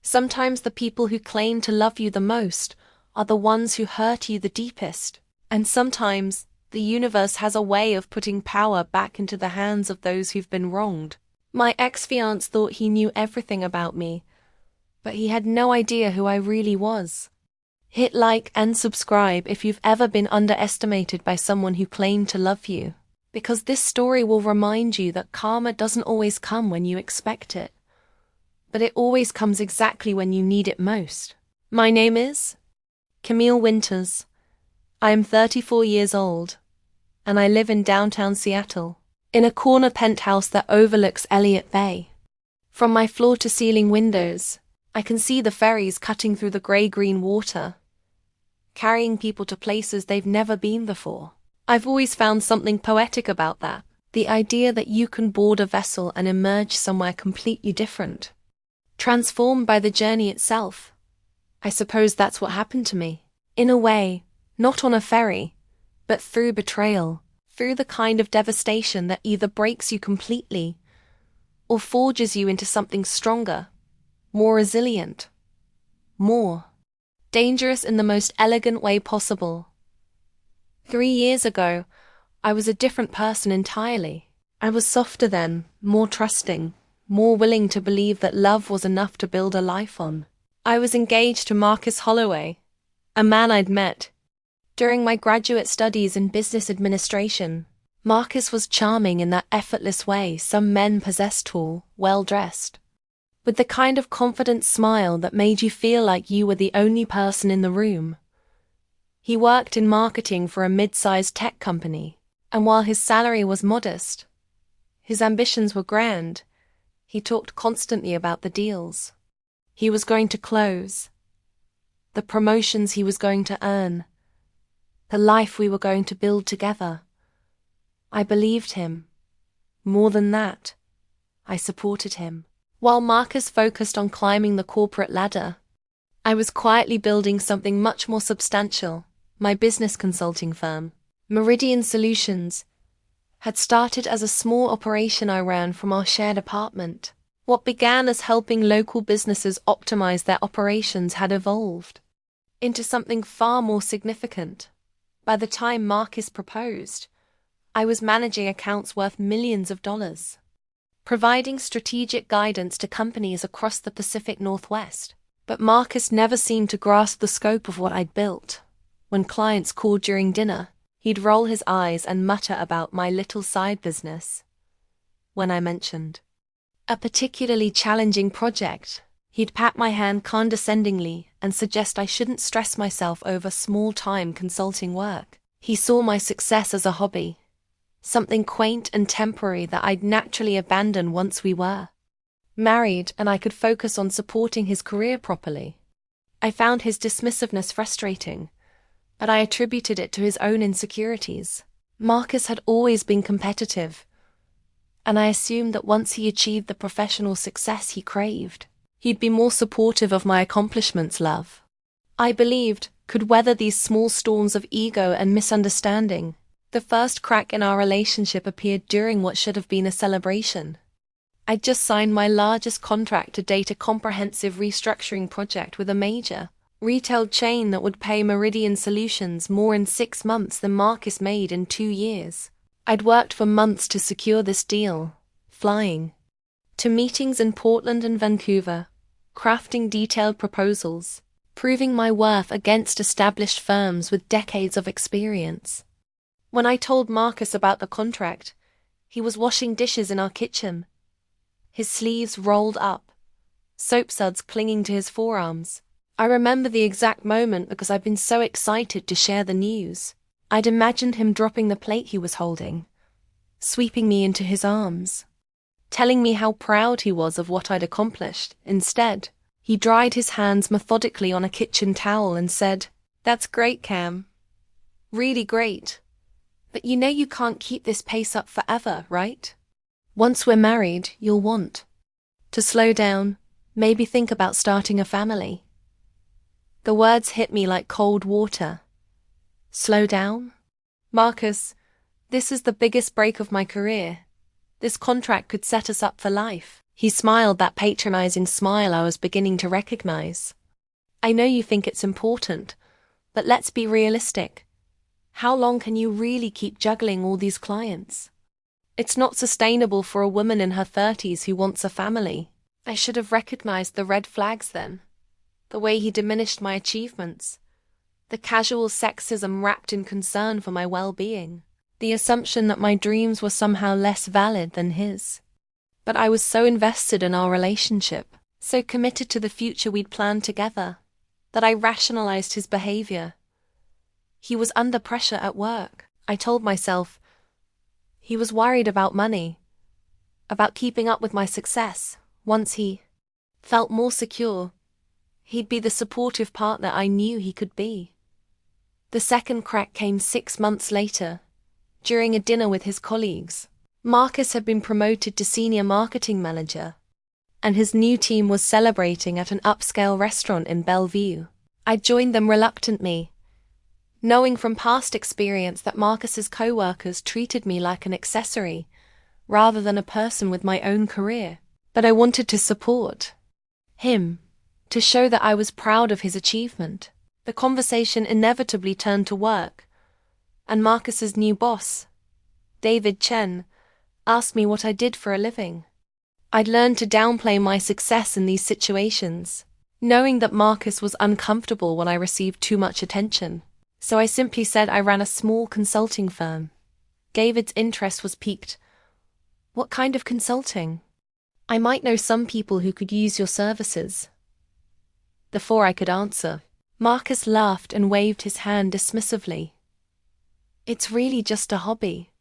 Sometimes the people who claim to love you the most are the ones who hurt you the deepest. And sometimes the universe has a way of putting power back into the hands of those who've been wronged. My ex-fiance thought he knew everything about me, but he had no idea who I really was. Hit like and subscribe if you've ever been underestimated by someone who claimed to love you, because this story will remind you that karma doesn't always come when you expect it, but it always comes exactly when you need it most. My name is Camille Winters. I am 34 years old, and I live in downtown Seattle, in a corner penthouse that overlooks Elliott Bay. From my floor-to-ceiling windows, I can see the ferries cutting through the grey-green water, carrying people to places they've never been before. I've always found something poetic about that, the idea that you can board a vessel and emerge somewhere completely different, transformed by the journey itself. I suppose that's what happened to me. In a way, not on a ferry, but through betrayal, through the kind of devastation that either breaks you completely or forges you into something stronger, more resilient, more dangerous in the most elegant way possible. 3 years ago, I was a different person entirely. I was softer then, more trusting, more willing to believe that love was enough to build a life on. I was engaged to Marcus Holloway, a man I'd met during my graduate studies in business administration. Marcus was charming in that effortless way some men possess, tall, well-dressed, with the kind of confident smile that made you feel like you were the only person in the room. He worked in marketing for a mid-sized tech company, and while his salary was modest, his ambitions were grand. He talked constantly about the deals he was going to close, the promotions he was going to earn, the life we were going to build together. I believed him. More than that, I supported him. While Marcus focused on climbing the corporate ladder, I was quietly building something much more substantial. My business consulting firm, Meridian Solutions, had started as a small operation I ran from our shared apartment. What began as helping local businesses optimize their operations had evolved into something far more significant. By the time Marcus proposed, I was managing accounts worth millions of dollars, providing strategic guidance to companies across the Pacific Northwest. But Marcus never seemed to grasp the scope of what I'd built. When clients called during dinner, he'd roll his eyes and mutter about my little side business. When I mentioned a particularly challenging project, he'd pat my hand condescendingly and suggest I shouldn't stress myself over small-time consulting work. He saw my success as a hobby, something quaint and temporary that I'd naturally abandon once we were married and I could focus on supporting his career properly. I found his dismissiveness frustrating, but I attributed it to his own insecurities. Marcus had always been competitive, and I assumed that once he achieved the professional success he craved, he'd be more supportive of my accomplishments. Love, I believed, could weather these small storms of ego and misunderstanding. The first crack in our relationship appeared during what should have been a celebration. I'd just signed my largest contract to date, a comprehensive restructuring project with a major retail chain that would pay Meridian Solutions more in 6 months than Marcus made in 2 years. I'd worked for months to secure this deal, flying to meetings in Portland and Vancouver, crafting detailed proposals, proving my worth against established firms with decades of experience. When I told Marcus about the contract, he was washing dishes in our kitchen, his sleeves rolled up, soap suds clinging to his forearms. I remember the exact moment because I'd been so excited to share the news. I'd imagined him dropping the plate he was holding, sweeping me into his arms, telling me how proud he was of what I'd accomplished. Instead, he dried his hands methodically on a kitchen towel and said, "That's great, Cam. Really great. But you know you can't keep this pace up forever, right? Once we're married, you'll want to slow down, maybe think about starting a family." The words hit me like cold water. Slow down? Marcus, this is the biggest break of my career. This contract could set us up for life. He smiled, that patronizing smile I was beginning to recognize. I know you think it's important, but let's be realistic. How long can you really keep juggling all these clients? It's not sustainable for a woman in her 30s who wants a family. I should have recognized the red flags then. The way he diminished my achievements. The casual sexism wrapped in concern for my well-being. The assumption that my dreams were somehow less valid than his. But I was so invested in our relationship, so committed to the future we'd planned together, that I rationalized his behavior. He was under pressure at work. I told myself he was worried about money, about keeping up with my success. Once he felt more secure, he'd be the supportive partner I knew he could be. The second crack came 6 months later, during a dinner with his colleagues. Marcus had been promoted to senior marketing manager, and his new team was celebrating at an upscale restaurant in Bellevue. I joined them reluctantly, knowing from past experience that Marcus's co-workers treated me like an accessory, rather than a person with my own career. But I wanted to support him, to show that I was proud of his achievement. The conversation inevitably turned to work, and Marcus's new boss, David Chen, asked me what I did for a living. I'd learned to downplay my success in these situations, knowing that Marcus was uncomfortable when I received too much attention. So I simply said I ran a small consulting firm. David's interest was piqued. What kind of consulting? I might know some people who could use your services. Before I could answer, Marcus laughed and waved his hand dismissively. It's really just a hobby.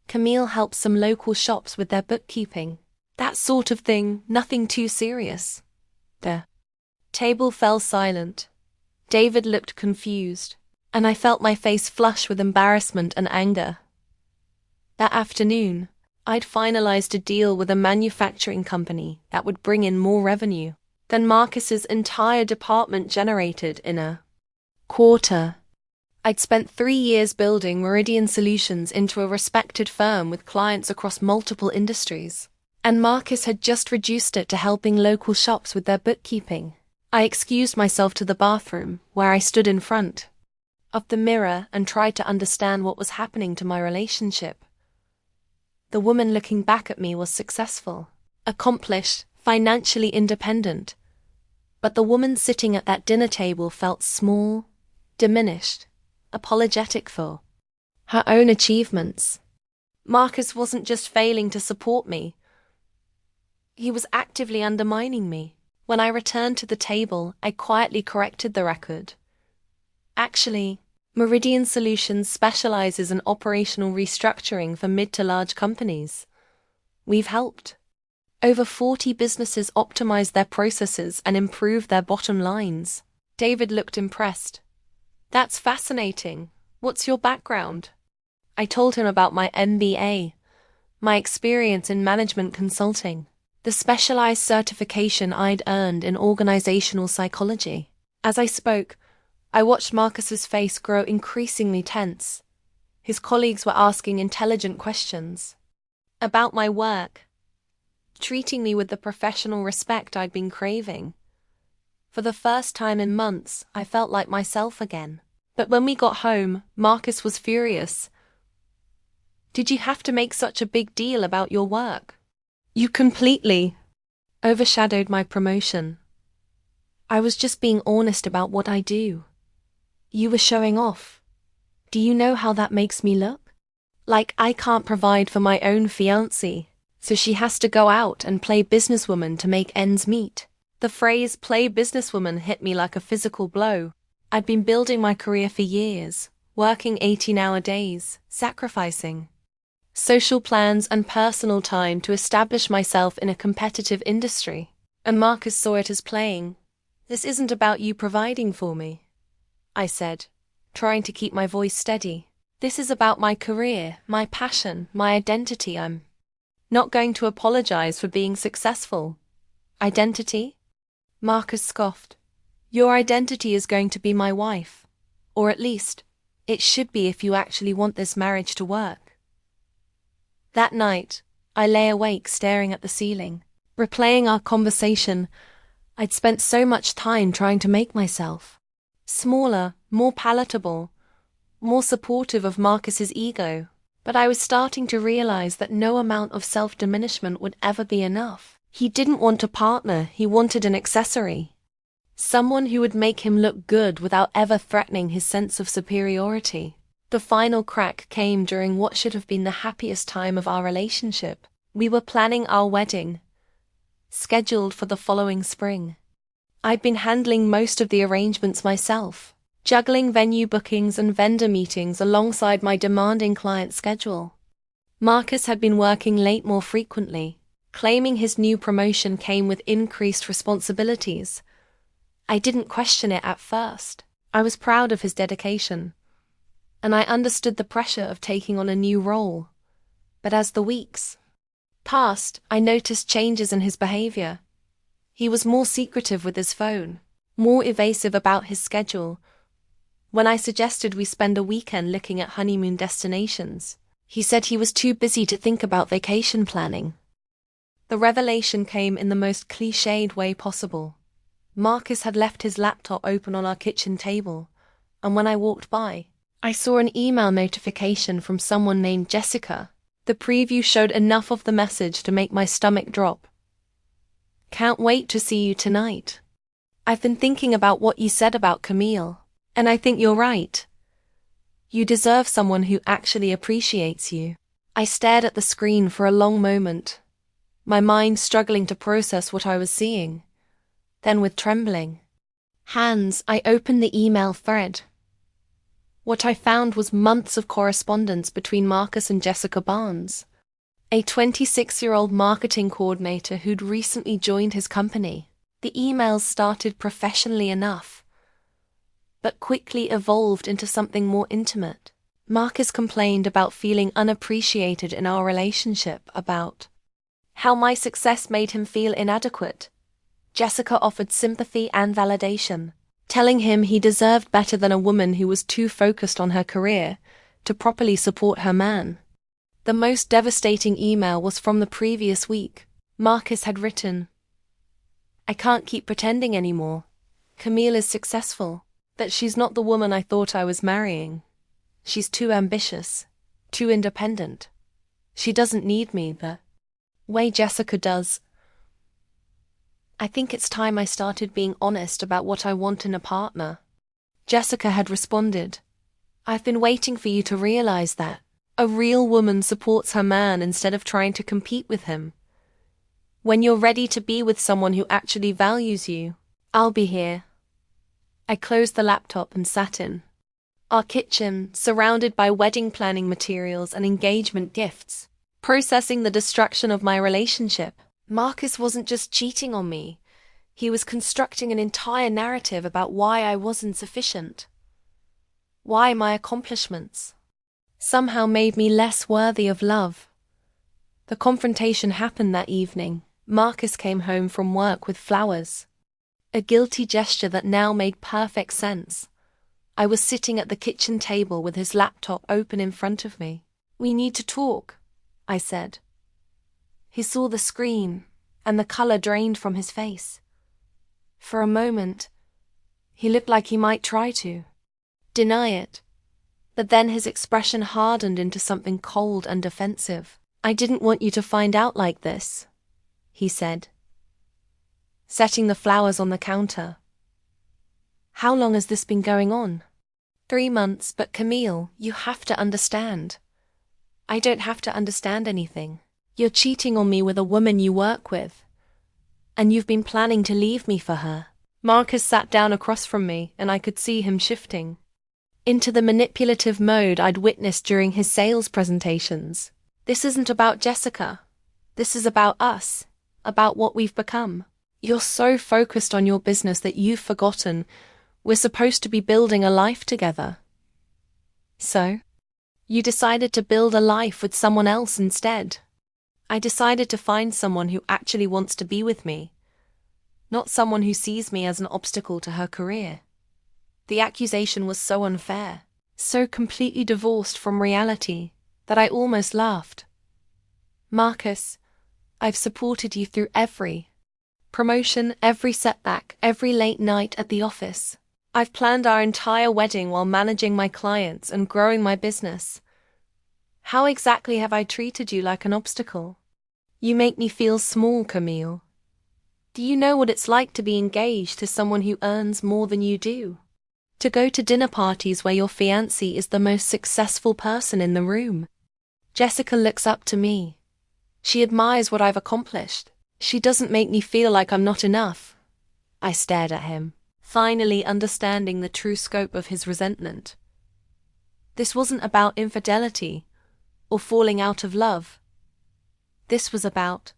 Camille helps some local shops with their bookkeeping. That sort of thing, nothing too serious. The table fell silent. David looked confused, and I felt my face flush with embarrassment and anger. That afternoon, I'd finalized a deal with a manufacturing company that would bring in more revenue than Marcus's entire department generated in a quarter. I'd spent 3 years building Meridian Solutions into a respected firm with clients across multiple industries, and Marcus had just reduced it to helping local shops with their bookkeeping. I excused myself to the bathroom, where I stood in front of the mirror and tried to understand what was happening to my relationship. The woman looking back at me was successful, accomplished, financially independent, but the woman sitting at that dinner table felt small, diminished, apologetic for her own achievements. Marcus wasn't just failing to support me, he was actively undermining me. When I returned to the table, I quietly corrected the record. Actually, Meridian Solutions specializes in operational restructuring for mid to large companies. We've helped over 40 businesses optimize their processes and improve their bottom lines. David looked impressed. That's fascinating. What's your background? I told him about my MBA, my experience in management consulting, the specialized certification I'd earned in organizational psychology. As I spoke, I watched Marcus's face grow increasingly tense. His colleagues were asking intelligent questions about my work, treating me with the professional respect I'd been craving. For the first time in months, I felt like myself again. But when we got home, Marcus was furious. Did you have to make such a big deal about your work? You completely overshadowed my promotion. I was just being honest about what I do. You were showing off. Do you know how that makes me look? Like I can't provide for my own fiancée, so she has to go out and play businesswoman to make ends meet. The phrase play businesswoman hit me like a physical blow. I'd been building my career for years, working 18-hour days, sacrificing social plans and personal time to establish myself in a competitive industry. And Marcus saw it as playing. This isn't about you providing for me, I said, trying to keep my voice steady. This is about my career, my passion, my identity. I'm not going to apologize for being successful. Identity? Marcus scoffed. Your identity is going to be my wife. Or at least, it should be if you actually want this marriage to work. That night, I lay awake staring at the ceiling. Replaying our conversation, I'd spent so much time trying to make myself smaller, more palatable, more supportive of Marcus's ego. But I was starting to realize that no amount of self-diminishment would ever be enough. He didn't want a partner, he wanted an accessory. Someone who would make him look good without ever threatening his sense of superiority. The final crack came during what should have been the happiest time of our relationship. We were planning our wedding, scheduled for the following spring. I'd been handling most of the arrangements myself, juggling venue bookings and vendor meetings alongside my demanding client schedule. Marcus had been working late more frequently, claiming his new promotion came with increased responsibilities. I didn't question it at first. I was proud of his dedication, and I understood the pressure of taking on a new role. But as the weeks passed, I noticed changes in his behavior. He was more secretive with his phone, more evasive about his schedule. When I suggested we spend a weekend looking at honeymoon destinations, he said he was too busy to think about vacation planning. The revelation came in the most cliched way possible. Marcus had left his laptop open on our kitchen table, and when I walked by, I saw an email notification from someone named Jessica. The preview showed enough of the message to make my stomach drop. "Can't wait to see you tonight. I've been thinking about what you said about Camille, and I think you're right. You deserve someone who actually appreciates you." I stared at the screen for a long moment, my mind struggling to process what I was seeing. Then with trembling hands, I opened the email thread. What I found was months of correspondence between Marcus and Jessica Barnes, a 26-year-old marketing coordinator who'd recently joined his company. The emails started professionally enough, but quickly evolved into something more intimate. Marcus complained about feeling unappreciated in our relationship, about how my success made him feel inadequate. Jessica offered sympathy and validation, telling him he deserved better than a woman who was too focused on her career to properly support her man. The most devastating email was from the previous week. Marcus had written, "I can't keep pretending anymore. Camille is successful, but she's not the woman I thought I was marrying. She's too ambitious, too independent. She doesn't need me the way Jessica does. I think it's time I started being honest about what I want in a partner." Jessica had responded, "I've been waiting for you to realize that. A real woman supports her man instead of trying to compete with him. When you're ready to be with someone who actually values you, I'll be here." I closed the laptop and sat in our kitchen, surrounded by wedding planning materials and engagement gifts, processing the destruction of my relationship. Marcus wasn't just cheating on me. He was constructing an entire narrative about why I wasn't sufficient, why my accomplishments somehow made me less worthy of love. The confrontation happened that evening. Marcus came home from work with flowers, a guilty gesture that now made perfect sense. I was sitting at the kitchen table with his laptop open in front of me. "We need to talk," I said. He saw the screen, and the color drained from his face. For a moment, he looked like he might try to deny it, but then his expression hardened into something cold and defensive. "I didn't want you to find out like this," he said, setting the flowers on the counter. "How long has this been going on?" 3 months, but Camille, you have to understand." "I don't have to understand anything. You're cheating on me with a woman you work with, and you've been planning to leave me for her." Marcus sat down across from me, and I could see him shifting into the manipulative mode I'd witnessed during his sales presentations. "This isn't about Jessica. This is about us, about what we've become. You're so focused on your business that you've forgotten we're supposed to be building a life together. So, you decided to build a life with someone else instead." I decided to find someone who actually wants to be with me, not someone who sees me as an obstacle to her career. The accusation was so unfair, so completely divorced from reality, that I almost laughed. "Marcus, I've supported you through every promotion, every setback, every late night at the office. I've planned our entire wedding while managing my clients and growing my business. How exactly have I treated you like an obstacle? You make me feel small, Camille. Do you know what it's like to be engaged to someone who earns more than you do? To go to dinner parties where your fiancé is the most successful person in the room? Jessica looks up to me. She admires what I've accomplished. She doesn't make me feel like I'm not enough. I stared at him, finally understanding the true scope of his resentment. This wasn't about infidelity or falling out of love. This was about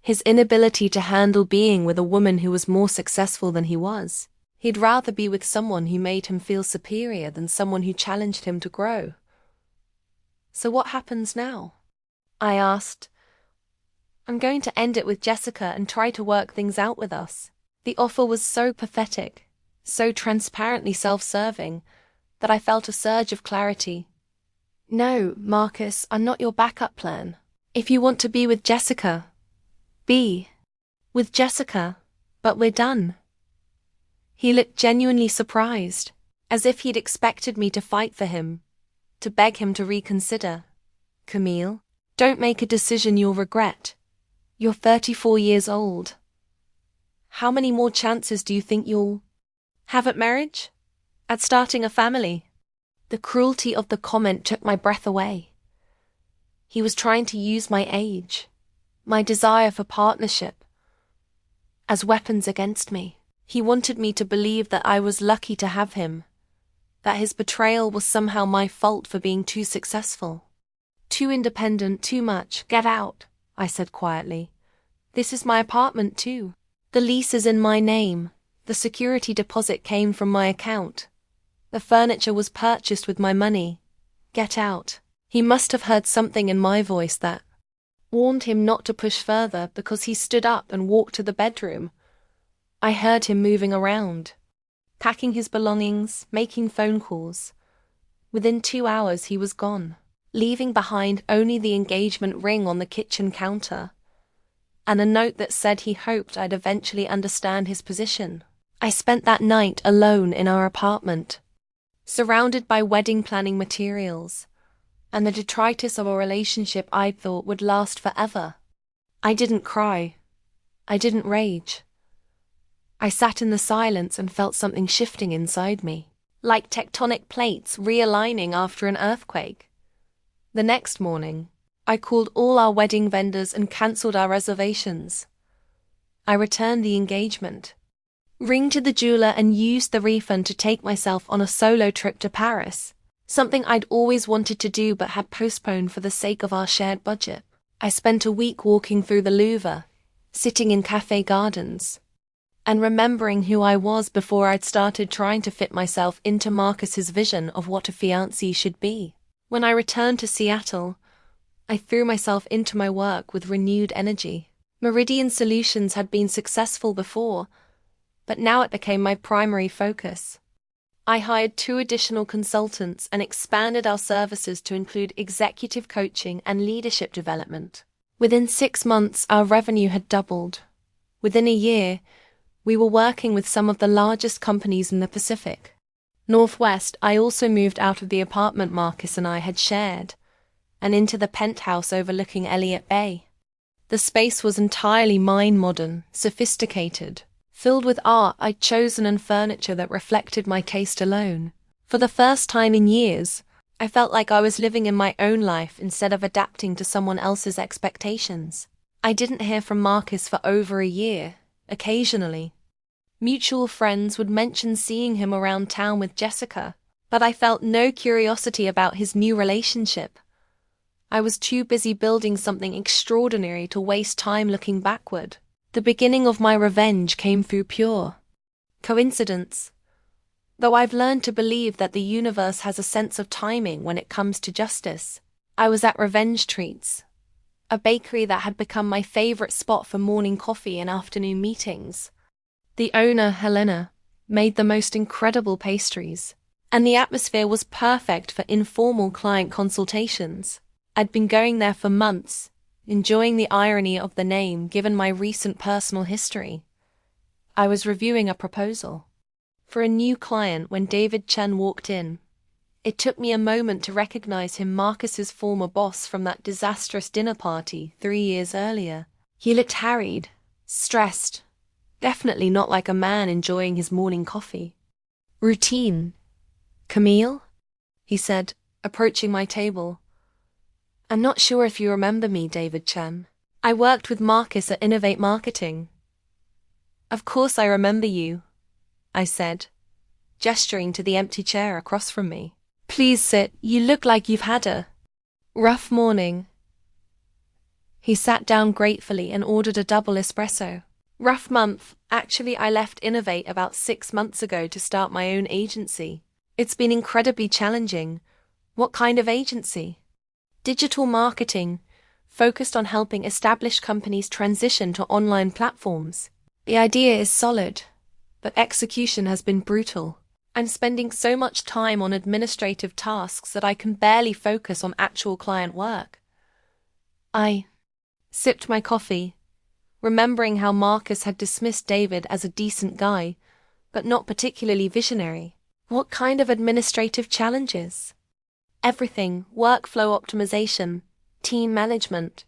his inability to handle being with a woman who was more successful than he was. He'd rather be with someone who made him feel superior than someone who challenged him to grow. So what happens now? I asked. I'm going to end it with Jessica and try to work things out with us. The offer was so pathetic, so transparently self-serving, that I felt a surge of clarity. No, Marcus, I'm not your backup plan. If you want to be with Jessica, be with Jessica, but we're done. He looked genuinely surprised, as if he'd expected me to fight for him, to beg him to reconsider. Camille, don't make a decision you'll regret. You're 34 years old. How many more chances do you think you'll have at marriage? At starting a family? The cruelty of the comment took my breath away. He was trying to use my age, my desire for partnership, as weapons against me. He wanted me to believe that I was lucky to have him, that his betrayal was somehow my fault for being too successful. Too independent, too much. Get out, I said quietly. This is my apartment too. The lease is in my name. The security deposit came from my account. The furniture was purchased with my money. Get out. He must have heard something in my voice that warned him not to push further because he stood up and walked to the bedroom. I heard him moving around, packing his belongings, making phone calls. Within 2 hours he was gone, leaving behind only the engagement ring on the kitchen counter, and a note that said he hoped I'd eventually understand his position. I spent that night alone in our apartment, surrounded by wedding planning materials, and the detritus of a relationship I thought would last forever. I didn't cry. I didn't rage. I sat in the silence and felt something shifting inside me, like tectonic plates realigning after an earthquake. The next morning, I called all our wedding vendors and cancelled our reservations. I returned the engagement ring to the jeweler and used the refund to take myself on a solo trip to Paris, something I'd always wanted to do but had postponed for the sake of our shared budget. I spent a week walking through the Louvre, sitting in café gardens, and remembering who I was before I'd started trying to fit myself into Marcus's vision of what a fiancée should be. When I returned to Seattle, I threw myself into my work with renewed energy. Meridian Solutions had been successful before, but now it became my primary focus. I hired 2 additional consultants and expanded our services to include executive coaching and leadership development. Within 6 months, our revenue had doubled. Within a year, we were working with some of the largest companies in the Pacific Northwest. I also moved out of the apartment Marcus and I had shared, and into the penthouse overlooking Elliott Bay. The space was entirely mine, modern, sophisticated, filled with art I'd chosen and furniture that reflected my taste alone. For the first time in years, I felt like I was living in my own life instead of adapting to someone else's expectations. I didn't hear from Marcus for over a year. Occasionally, mutual friends would mention seeing him around town with Jessica, but I felt no curiosity about his new relationship. I was too busy building something extraordinary to waste time looking backward. The beginning of my revenge came through pure coincidence, though I've learned to believe that the universe has a sense of timing when it comes to justice. I was at Revenge Treats, a bakery that had become my favorite spot for morning coffee and afternoon meetings. The owner, Helena, made the most incredible pastries, and the atmosphere was perfect for informal client consultations. I'd been going there for months, enjoying the irony of the name given my recent personal history. I was reviewing a proposal for a new client when David Chen walked in. It took me a moment to recognize him, Marcus's former boss from that disastrous dinner party 3 years earlier. He looked harried, stressed, definitely not like a man enjoying his morning coffee. "Routine, Camille?" he said, approaching my table. "I'm not sure if you remember me, David Chen. I worked with Marcus at Innovate Marketing." "Of course I remember you," I said, gesturing to the empty chair across from me. "Please sit, you look like you've had a rough morning." He sat down gratefully and ordered a double espresso. "Rough month. Actually, I left Innovate about 6 months ago to start my own agency. It's been incredibly challenging." "What kind of agency?" "Digital marketing, focused on helping established companies transition to online platforms. The idea is solid, but execution has been brutal. I'm spending so much time on administrative tasks that I can barely focus on actual client work." I sipped my coffee, remembering how Marcus had dismissed David as a decent guy, but not particularly visionary. "What kind of administrative challenges?" "Everything: workflow optimization, team management,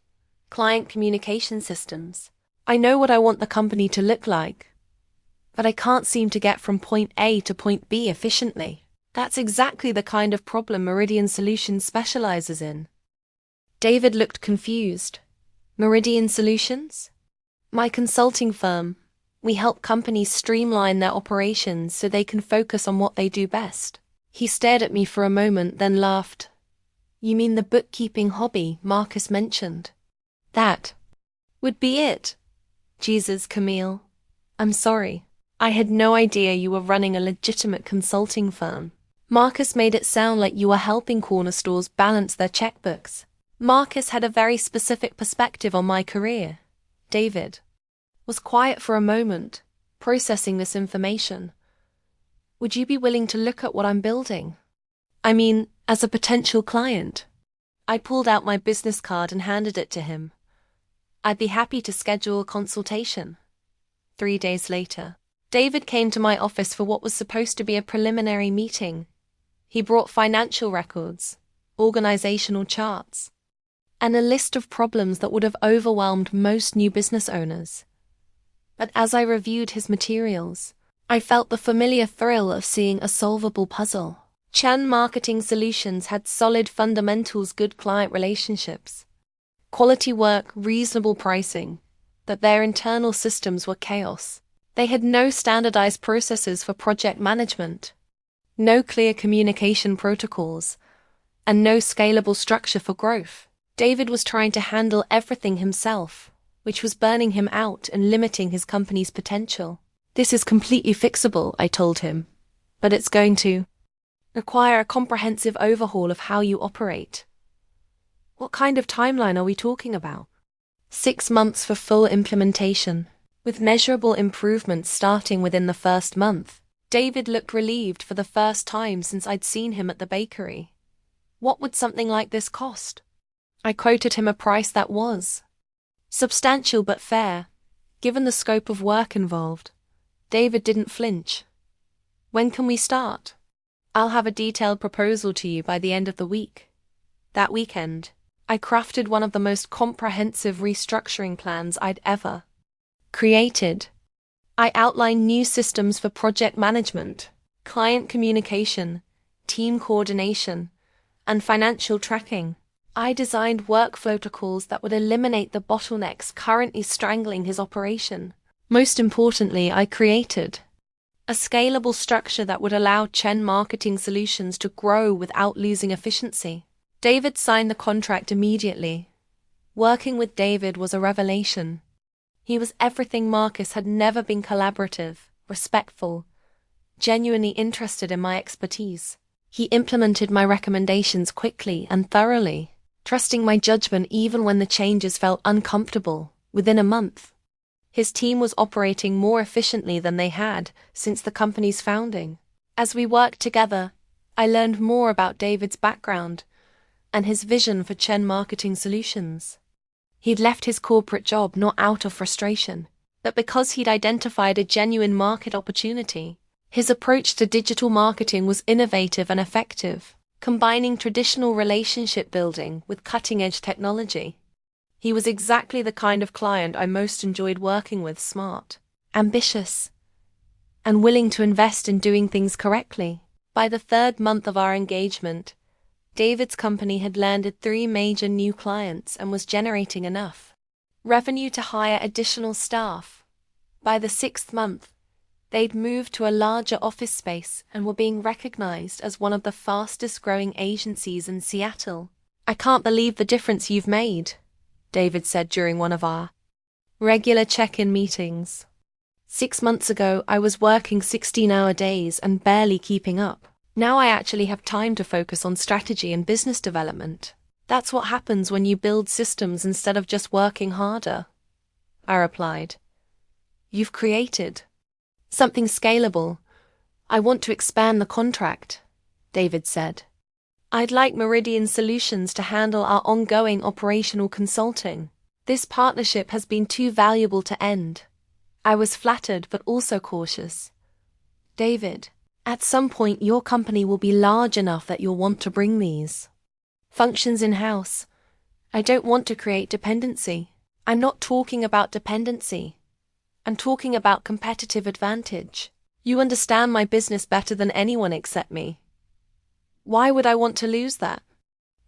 client communication systems. I know what I want the company to look like, but I can't seem to get from point A to point B efficiently." "That's exactly the kind of problem Meridian Solutions specializes in." David looked confused. "Meridian Solutions?" "My consulting firm. We help companies streamline their operations so they can focus on what they do best." He stared at me for a moment, then laughed. "You mean the bookkeeping hobby Marcus mentioned?" "That would be it." "Jesus, Camille. I'm sorry. I had no idea you were running a legitimate consulting firm. Marcus made it sound like you were helping corner stores balance their checkbooks." Marcus had a very specific perspective on my career. David was quiet for a moment, processing this information. "Would you be willing to look at what I'm building? I mean, as a potential client?" I pulled out my business card and handed it to him. "I'd be happy to schedule a consultation." 3 days later, David came to my office for what was supposed to be a preliminary meeting. He brought financial records, organizational charts, and a list of problems that would have overwhelmed most new business owners. But as I reviewed his materials, I felt the familiar thrill of seeing a solvable puzzle. Chen Marketing Solutions had solid fundamentals, good client relationships, quality work, reasonable pricing, but their internal systems were chaos. They had no standardized processes for project management, no clear communication protocols, and no scalable structure for growth. David was trying to handle everything himself, which was burning him out and limiting his company's potential. "This is completely fixable," I told him, "but it's going to require a comprehensive overhaul of how you operate." "What kind of timeline are we talking about?" 6 months for full implementation, with measurable improvements starting within the first month. David looked relieved for the first time since I'd seen him at the bakery. "What would something like this cost?" I quoted him a price that was substantial but fair, given the scope of work involved. David didn't flinch. "When can we start?" "I'll have a detailed proposal to you by the end of the week." That weekend, I crafted one of the most comprehensive restructuring plans I'd ever created. I outlined new systems for project management, client communication, team coordination, and financial tracking. I designed workflow protocols that would eliminate the bottlenecks currently strangling his operation. Most importantly, I created a scalable structure that would allow Chen Marketing Solutions to grow without losing efficiency. David signed the contract immediately. Working with David was a revelation. He was everything Marcus had never been: collaborative, respectful, genuinely interested in my expertise. He implemented my recommendations quickly and thoroughly, trusting my judgment even when the changes felt uncomfortable. Within a month, his team was operating more efficiently than they had since the company's founding. As we worked together, I learned more about David's background and his vision for Chen Marketing Solutions. He'd left his corporate job not out of frustration, but because he'd identified a genuine market opportunity. His approach to digital marketing was innovative and effective, combining traditional relationship building with cutting-edge technology. He was exactly the kind of client I most enjoyed working with: smart, ambitious, and willing to invest in doing things correctly. By the third month of our engagement, David's company had landed 3 major new clients and was generating enough revenue to hire additional staff. By the 6th month, they'd moved to a larger office space and were being recognized as one of the fastest-growing agencies in Seattle. "I can't believe the difference you've made," David said during one of our regular check-in meetings. 6 months ago, I was working 16-hour days and barely keeping up. Now I actually have time to focus on strategy and business development. That's what happens when you build systems instead of just working harder, I replied. You've created something scalable. I want to expand the contract, David said. I'd like Meridian Solutions to handle our ongoing operational consulting. This partnership has been too valuable to end. I was flattered but also cautious. David, at some point your company will be large enough that you'll want to bring these functions in-house. I don't want to create dependency. I'm not talking about dependency. I'm talking about competitive advantage. You understand my business better than anyone except me. Why would I want to lose that?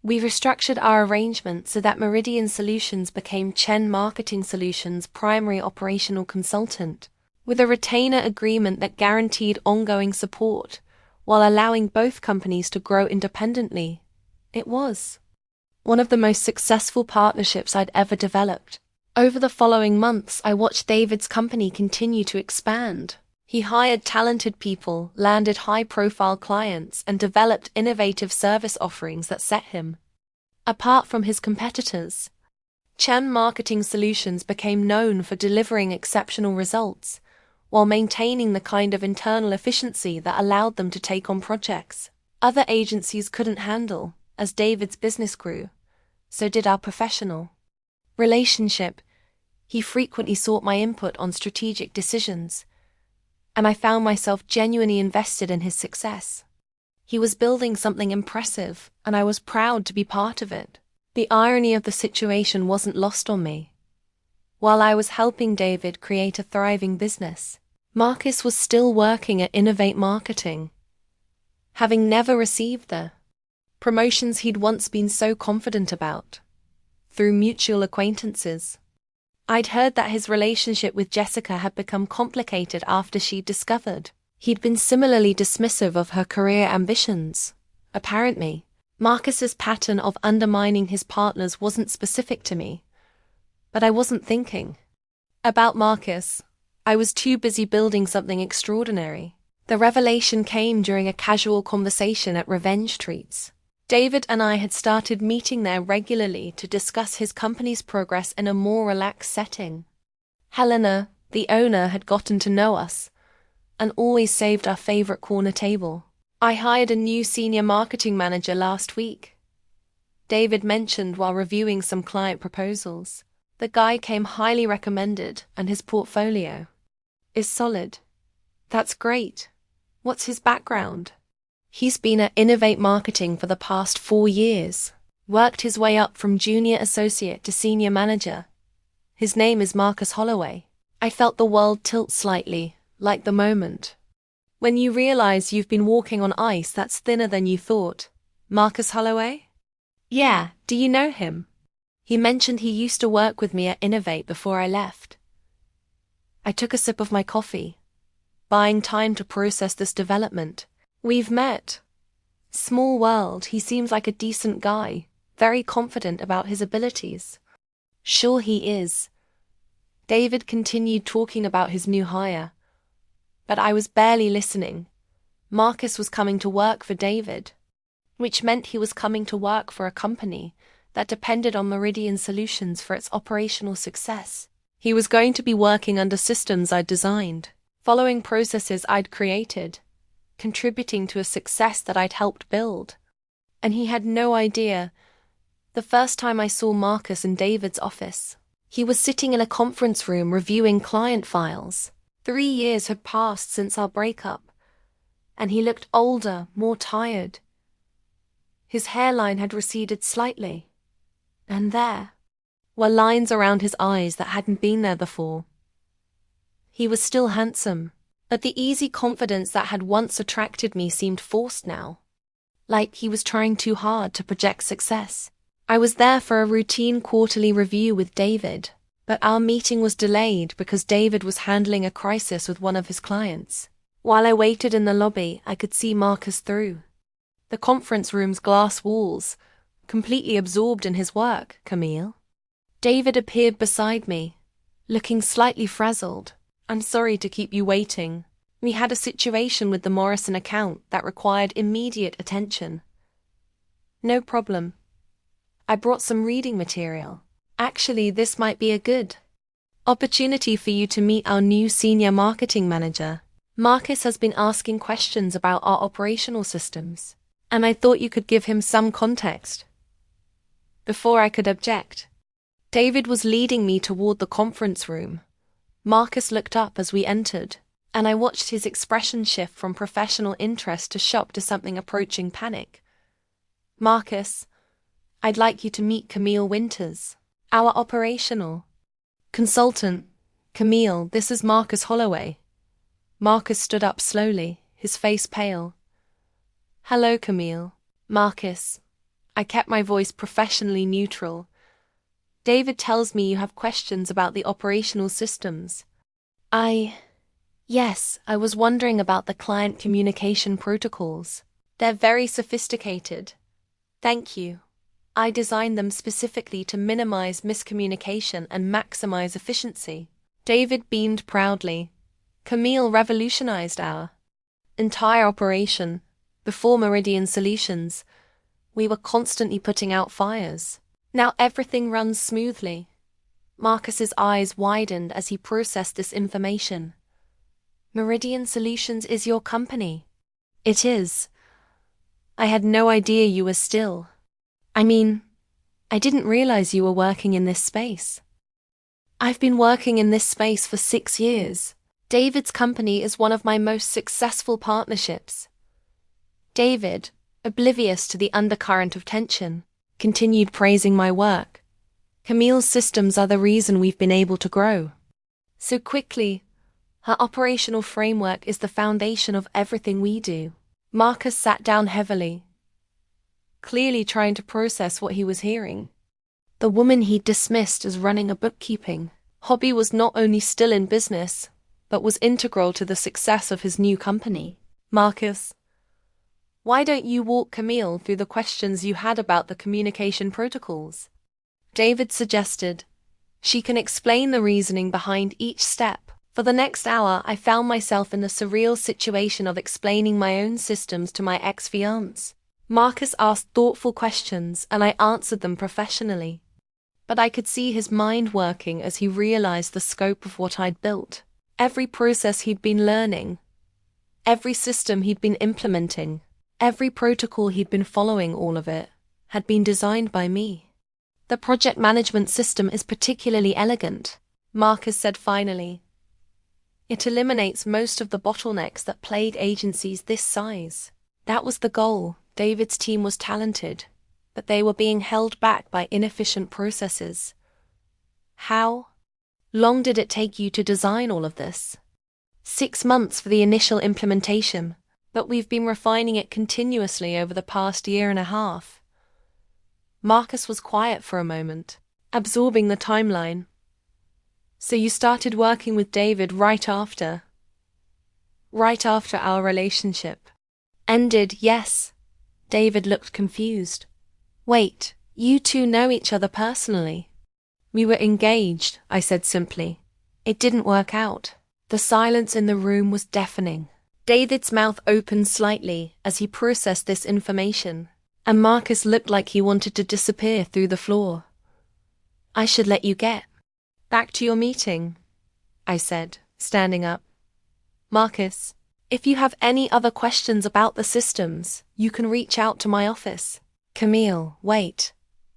We restructured our arrangement so that Meridian Solutions became Chen Marketing Solutions' primary operational consultant, with a retainer agreement that guaranteed ongoing support, while allowing both companies to grow independently. It was one of the most successful partnerships I'd ever developed. Over the following months, I watched David's company continue to expand. He hired talented people, landed high-profile clients, and developed innovative service offerings that set him apart from his competitors. Chen Marketing Solutions became known for delivering exceptional results, while maintaining the kind of internal efficiency that allowed them to take on projects other agencies couldn't handle. As David's business grew, so did our professional relationship. He frequently sought my input on strategic decisions, and I found myself genuinely invested in his success. He was building something impressive, and I was proud to be part of it. The irony of the situation wasn't lost on me. While I was helping David create a thriving business, Marcus was still working at Innovate Marketing, having never received the promotions he'd once been so confident about. Through mutual acquaintances, I'd heard that his relationship with Jessica had become complicated after she'd discovered he'd been similarly dismissive of her career ambitions. Apparently, Marcus's pattern of undermining his partners wasn't specific to me, but I wasn't thinking about Marcus. I was too busy building something extraordinary. The revelation came during a casual conversation at Revenge Treats. David and I had started meeting there regularly to discuss his company's progress in a more relaxed setting. Helena, the owner, had gotten to know us and always saved our favorite corner table. I hired a new senior marketing manager last week, David mentioned while reviewing some client proposals. The guy came highly recommended and his portfolio is solid. That's great. What's his background? He's been at Innovate Marketing for the past 4 years, worked his way up from junior associate to senior manager. His name is Marcus Holloway. I felt the world tilt slightly, like the moment when you realize you've been walking on ice that's thinner than you thought. Marcus Holloway? Yeah, do you know him? He mentioned he used to work with me at Innovate before I left. I took a sip of my coffee, buying time to process this development. We've met. Small world. He seems like a decent guy, very confident about his abilities. Sure he is. David continued talking about his new hire, but I was barely listening. Marcus was coming to work for David, which meant he was coming to work for a company that depended on Meridian Solutions for its operational success. He was going to be working under systems I'd designed, following processes I'd created, contributing to a success that I'd helped build. And he had no idea The first time I saw Marcus in David's office, he was sitting in a conference room reviewing client files. 3 years had passed since our breakup, and he looked older, more tired. His hairline had receded slightly, and there were lines around his eyes that hadn't been there before. He was still handsome, but the easy confidence that had once attracted me seemed forced now, like he was trying too hard to project success. I was there for a routine quarterly review with David, but our meeting was delayed because David was handling a crisis with one of his clients. While I waited in the lobby, I could see Marcus through the conference room's glass walls, completely absorbed in his work. Camille? David appeared beside me, looking slightly frazzled. I'm sorry to keep you waiting. We had a situation with the Morrison account that required immediate attention. No problem. I brought some reading material. Actually, this might be a good opportunity for you to meet our new senior marketing manager. Marcus has been asking questions about our operational systems, and I thought you could give him some context. Before I could object, David was leading me toward the conference room. Marcus looked up as we entered, and I watched his expression shift from professional interest to shock to something approaching panic. Marcus, I'd like you to meet Camille Winters, our operational consultant. Camille, this is Marcus Holloway. Marcus stood up slowly, his face pale. Hello, Camille. Marcus. I kept my voice professionally neutral. David tells me you have questions about the operational systems. Yes, I was wondering about the client communication protocols. They're very sophisticated. Thank you. I designed them specifically to minimize miscommunication and maximize efficiency. David beamed proudly. Camille revolutionized our entire operation. Before Meridian Solutions, we were constantly putting out fires. Now everything runs smoothly. Marcus's eyes widened as he processed this information. Meridian Solutions is your company? It is. I had no idea you were still. I didn't realize you were working in this space. I've been working in this space for 6 years. David's company is one of my most successful partnerships. David, oblivious to the undercurrent of tension, continued praising my work. Camille's systems are the reason we've been able to grow so quickly. Her operational framework is the foundation of everything we do. Marcus sat down heavily, clearly trying to process what he was hearing. The woman he'd dismissed as running a bookkeeping hobby was not only still in business, but was integral to the success of his new company. Marcus, why don't you walk Camille through the questions you had about the communication protocols? David suggested. She can explain the reasoning behind each step. For the next hour, I found myself in the surreal situation of explaining my own systems to my ex-fiancé. Marcus asked thoughtful questions, and I answered them professionally. But I could see his mind working as he realized the scope of what I'd built. Every process he'd been learning, every system he'd been implementing, every protocol he'd been following, all of it had been designed by me. The project management system is particularly elegant, Marcus said finally. It eliminates most of the bottlenecks that plague agencies this size. That was the goal. David's team was talented, but they were being held back by inefficient processes. How long did it take you to design all of this? 6 months for the initial implementation, but we've been refining it continuously over the past 1.5 years. Marcus was quiet for a moment, absorbing the timeline. So you started working with David right after our relationship ended? Yes. David looked confused. Wait, you two know each other personally? We were engaged, I said simply. It didn't work out. The silence in the room was deafening. David's mouth opened slightly as he processed this information, and Marcus looked like he wanted to disappear through the floor. I should let you get back to your meeting, I said, standing up. Marcus, if you have any other questions about the systems, you can reach out to my office. Camille, wait.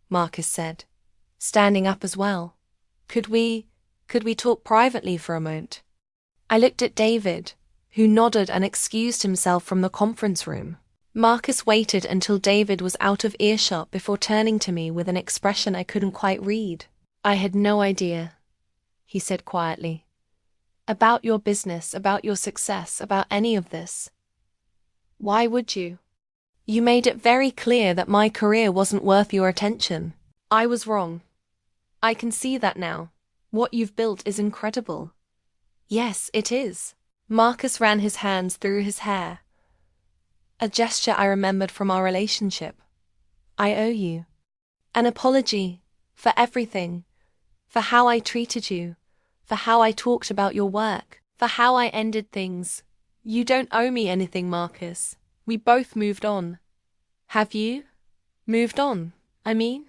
Marcus said, standing up as well. Could we talk privately for a moment? I looked at David, who nodded and excused himself from the conference room. Marcus waited until David was out of earshot before turning to me with an expression I couldn't quite read. I had no idea, he said quietly, about your business, about your success, about any of this. Why would you? You made it very clear that my career wasn't worth your attention. I was wrong. I can see that now. What you've built is incredible. Yes, it is. Marcus ran his hands through his hair. A gesture I remembered from our relationship. I owe you an apology for everything, for how I treated you, for how I talked about your work, for how I ended things. You don't owe me anything, Marcus. We both moved on. Have you moved on, I mean?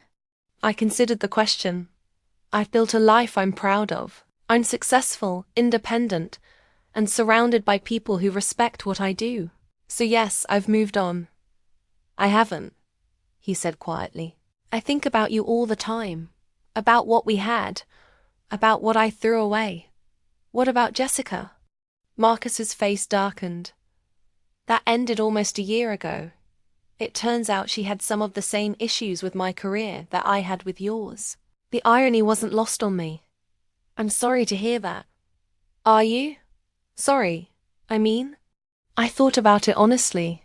I considered the question. I've built a life I'm proud of. I'm successful, independent, and surrounded by people who respect what I do. So yes, I've moved on. I haven't, he said quietly. I think about you all the time, about what we had, about what I threw away. What about Jessica? Marcus's face darkened. That ended almost a year ago. It turns out she had some of the same issues with my career that I had with yours. The irony wasn't lost on me. I'm sorry to hear that. Are you? Sorry, I mean? I thought about it honestly.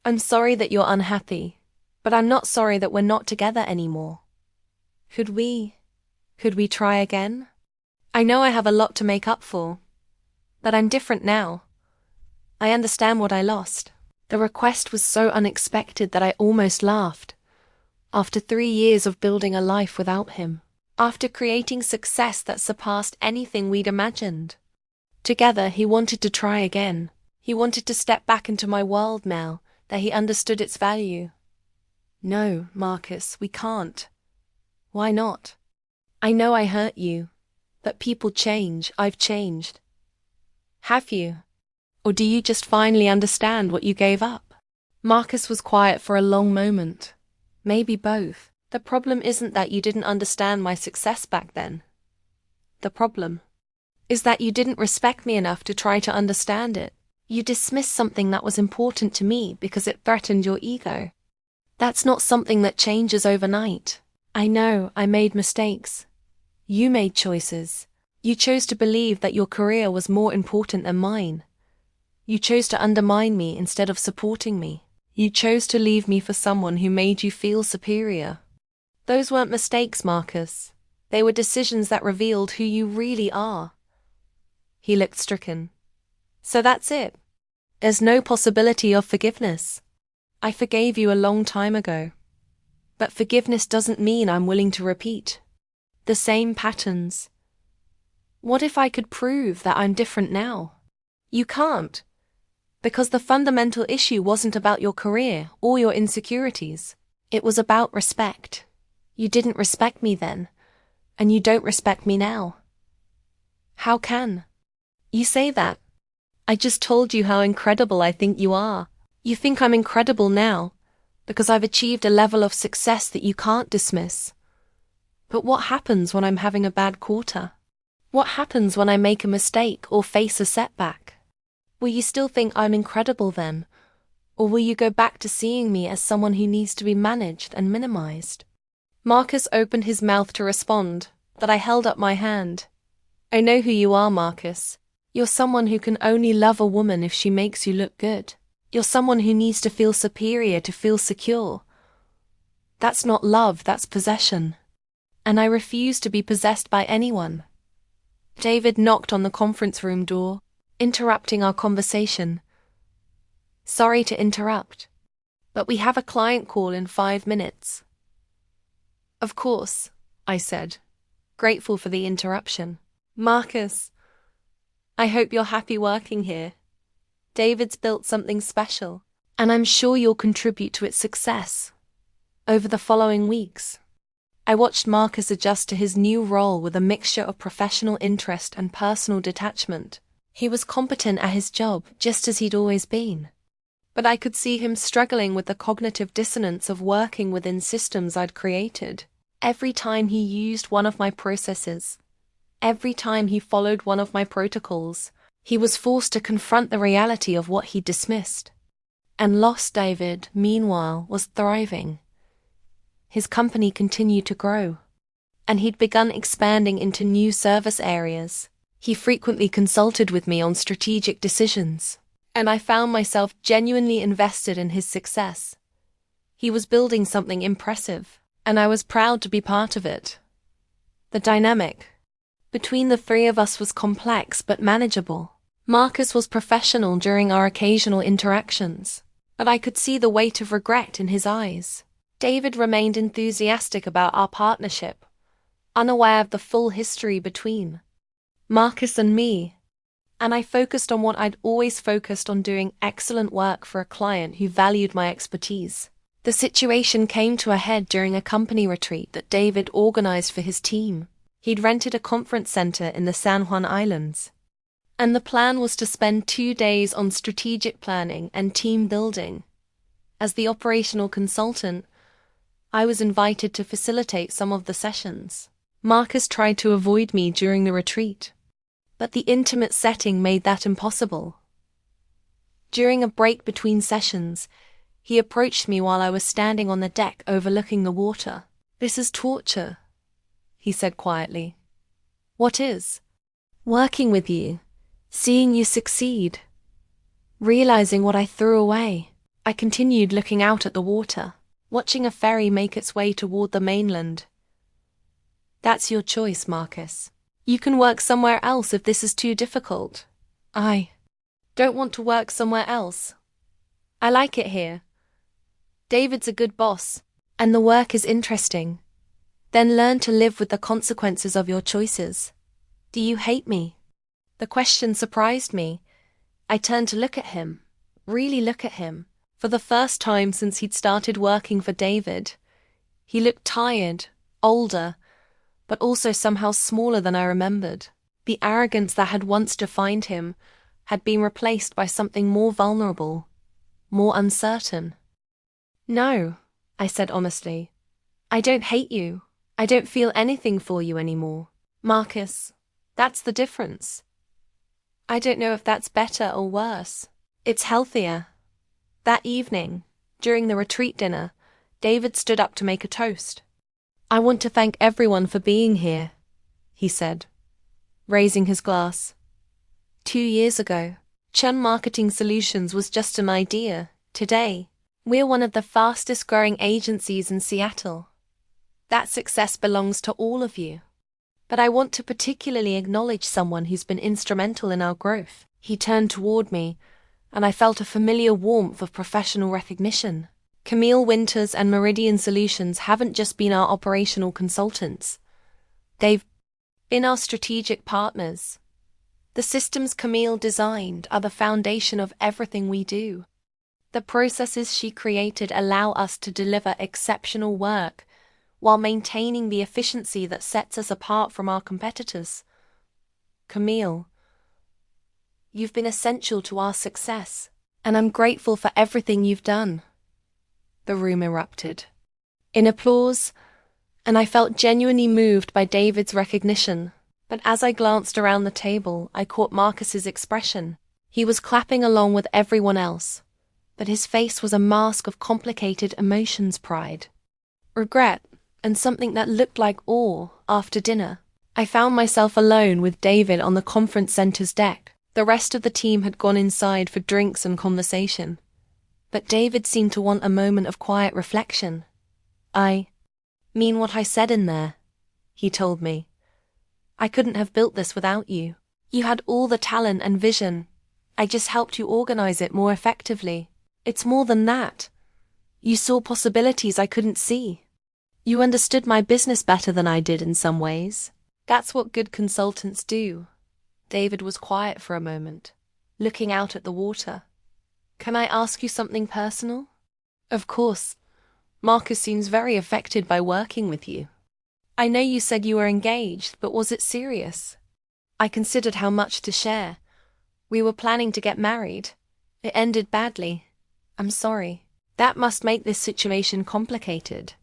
I'm sorry that you're unhappy, but I'm not sorry that we're not together anymore. Could we try again? I know I have a lot to make up for, but I'm different now. I understand what I lost. The request was so unexpected that I almost laughed. After 3 years of building a life without him, after creating success that surpassed anything we'd imagined. Together, he wanted to try again. He wanted to step back into my world now that he understood its value. No, Marcus, we can't. Why not? I know I hurt you, but people change. I've changed. Have you? Or do you just finally understand what you gave up? Marcus was quiet for a long moment. Maybe both. The problem isn't that you didn't understand my success back then. The problem is that you didn't respect me enough to try to understand it. You dismissed something that was important to me because it threatened your ego. That's not something that changes overnight. I know I made mistakes. You made choices. You chose to believe that your career was more important than mine. You chose to undermine me instead of supporting me. You chose to leave me for someone who made you feel superior. Those weren't mistakes, Marcus. They were decisions that revealed who you really are. He looked stricken. So that's it. There's no possibility of forgiveness. I forgave you a long time ago. But forgiveness doesn't mean I'm willing to repeat the same patterns. What if I could prove that I'm different now? You can't. Because the fundamental issue wasn't about your career or your insecurities. It was about respect. You didn't respect me then, and you don't respect me now. How can you say that? I just told you how incredible I think you are. You think I'm incredible now, because I've achieved a level of success that you can't dismiss. But what happens when I'm having a bad quarter? What happens when I make a mistake or face a setback? Will you still think I'm incredible then? Or will you go back to seeing me as someone who needs to be managed and minimized? Marcus opened his mouth to respond, but I held up my hand. I know who you are, Marcus. You're someone who can only love a woman if she makes you look good. You're someone who needs to feel superior to feel secure. That's not love, that's possession. And I refuse to be possessed by anyone. David knocked on the conference room door, interrupting our conversation. Sorry to interrupt, but we have a client call in 5 minutes. Of course, I said, grateful for the interruption. Marcus, I hope you're happy working here. David's built something special, and I'm sure you'll contribute to its success. Over the following weeks, I watched Marcus adjust to his new role with a mixture of professional interest and personal detachment. He was competent at his job, just as he'd always been. but I could see him struggling with the cognitive dissonance of working within systems I'd created. Every time he used one of my processes, every time he followed one of my protocols, he was forced to confront the reality of what he dismissed. And Lost David, meanwhile, was thriving. His company continued to grow, and he'd begun expanding into new service areas. He frequently consulted with me on strategic decisions, and I found myself genuinely invested in his success. He was building something impressive, and I was proud to be part of it. The dynamic between the three of us was complex but manageable. Marcus was professional during our occasional interactions, but I could see the weight of regret in his eyes. David remained enthusiastic about our partnership, unaware of the full history between Marcus and me, and I focused on what I'd always focused on, doing excellent work for a client who valued my expertise. The situation came to a head during a company retreat that David organized for his team. He'd rented a conference center in the San Juan Islands, and the plan was to spend 2 days on strategic planning and team building. As the operational consultant, I was invited to facilitate some of the sessions. Marcus tried to avoid me during the retreat, but the intimate setting made that impossible. During a break between sessions, he approached me while I was standing on the deck overlooking the water. "This is torture," he said quietly. "What is?" "Working with you, seeing you succeed, realizing what I threw away." I continued looking out at the water, watching a ferry make its way toward the mainland. "That's your choice, Marcus. You can work somewhere else if this is too difficult." "I don't want to work somewhere else. I like it here. David's a good boss, and the work is interesting. Then learn to live with the consequences of your choices." "Do you hate me?" The question surprised me. I turned to look at him, really look at him. For the first time since he'd started working for David, he looked tired, older, but also somehow smaller than I remembered. The arrogance that had once defined him had been replaced by something more vulnerable, more uncertain. "No," I said honestly. "I don't hate you. I don't feel anything for you anymore." "Marcus, that's the difference. I don't know if that's better or worse. It's healthier." That evening, during the retreat dinner, David stood up to make a toast. "I want to thank everyone for being here," he said, raising his glass. 2 years ago, Chun Marketing Solutions was just an idea. Today, we're one of the fastest growing agencies in Seattle. That success belongs to all of you. But I want to particularly acknowledge someone who's been instrumental in our growth." He turned toward me, and I felt a familiar warmth of professional recognition. Camille Winters and Meridian Solutions haven't just been our operational consultants. They've been our strategic partners. The systems Camille designed are the foundation of everything we do. The processes she created allow us to deliver exceptional work while maintaining the efficiency that sets us apart from our competitors. Camille, you've been essential to our success, and I'm grateful for everything you've done." The room erupted in applause, and I felt genuinely moved by David's recognition. But as I glanced around the table, I caught Marcus's expression. He was clapping along with everyone else, but his face was a mask of complicated emotions: pride, regret, and something that looked like awe. After dinner, I found myself alone with David on the conference center's deck. The rest of the team had gone inside for drinks and conversation, but David seemed to want a moment of quiet reflection. "I mean what I said in there," he told me. "I couldn't have built this without you. You had all the talent and vision. I just helped you organize it more effectively. It's more than that. You saw possibilities I couldn't see. You understood my business better than I did in some ways. That's what good consultants do." David was quiet for a moment, looking out at the water. "Can I ask you something personal?" "Of course. Marcus seems very affected by working with you. I know you said you were engaged, but was it serious?" "I considered how much to share. We were planning to get married. It ended badly. I'm sorry. That must make this situation complicated.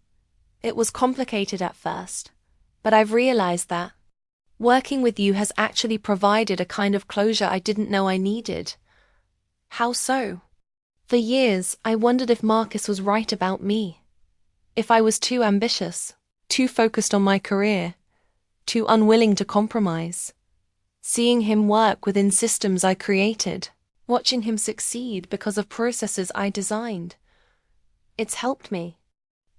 It was complicated at first, but I've realized that working with you has actually provided a kind of closure I didn't know I needed. How so? For years, I wondered if Marcus was right about me. If I was too ambitious, too focused on my career, too unwilling to compromise. Seeing him work within systems I created, watching him succeed because of processes I designed. It's helped me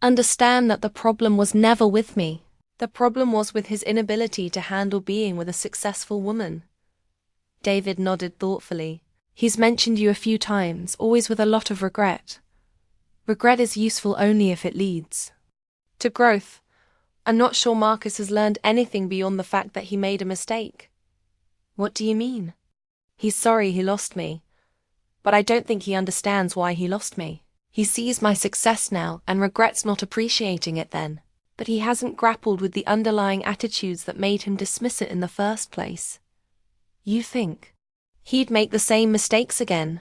understand that the problem was never with me. The problem was with his inability to handle being with a successful woman. David nodded thoughtfully. He's mentioned you a few times, always with a lot of regret. Regret is useful only if it leads to growth. I'm not sure Marcus has learned anything beyond the fact that he made a mistake. What do you mean? He's sorry he lost me, but I don't think he understands why he lost me. He sees my success now and regrets not appreciating it then, but he hasn't grappled with the underlying attitudes that made him dismiss it in the first place. You think he'd make the same mistakes again?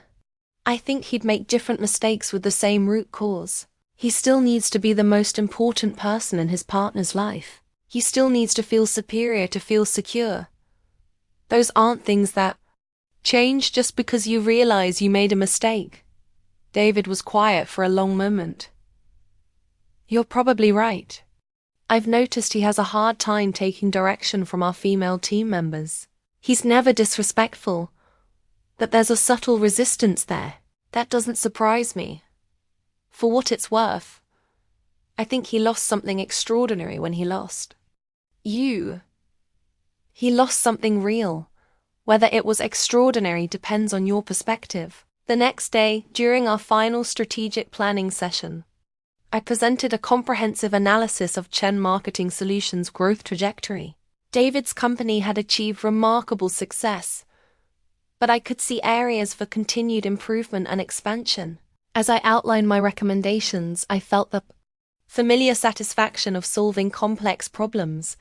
I think he'd make different mistakes with the same root cause. He still needs to be the most important person in his partner's life. He still needs to feel superior to feel secure. Those aren't things that change just because you realize you made a mistake. David was quiet for a long moment. You're probably right. I've noticed he has a hard time taking direction from our female team members. He's never disrespectful, but there's a subtle resistance there. That doesn't surprise me. For what it's worth, I think he lost something extraordinary when he lost you. He lost something real. Whether it was extraordinary depends on your perspective. The next day, during our final strategic planning session, I presented a comprehensive analysis of Chen Marketing Solutions' growth trajectory. David's company had achieved remarkable success, but I could see areas for continued improvement and expansion. As I outlined my recommendations, I felt the familiar satisfaction of solving complex problems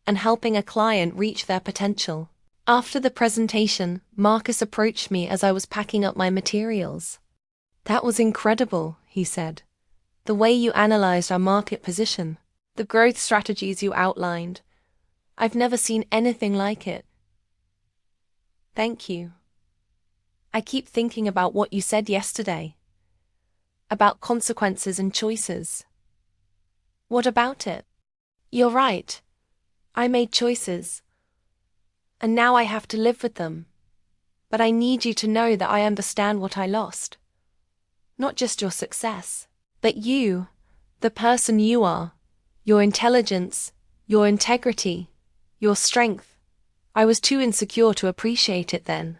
and helping a client reach their potential. After the presentation, Marcus approached me as I was packing up my materials. That was incredible, he said. The way you analyzed our market position, the growth strategies you outlined. I've never seen anything like it. Thank you. I keep thinking about what you said yesterday. About consequences and choices. What about it? You're right. I made choices. And now I have to live with them. But I need you to know that I understand what I lost. Not just your success, but you, the person you are, your intelligence, your integrity, your strength. I was too insecure to appreciate it then.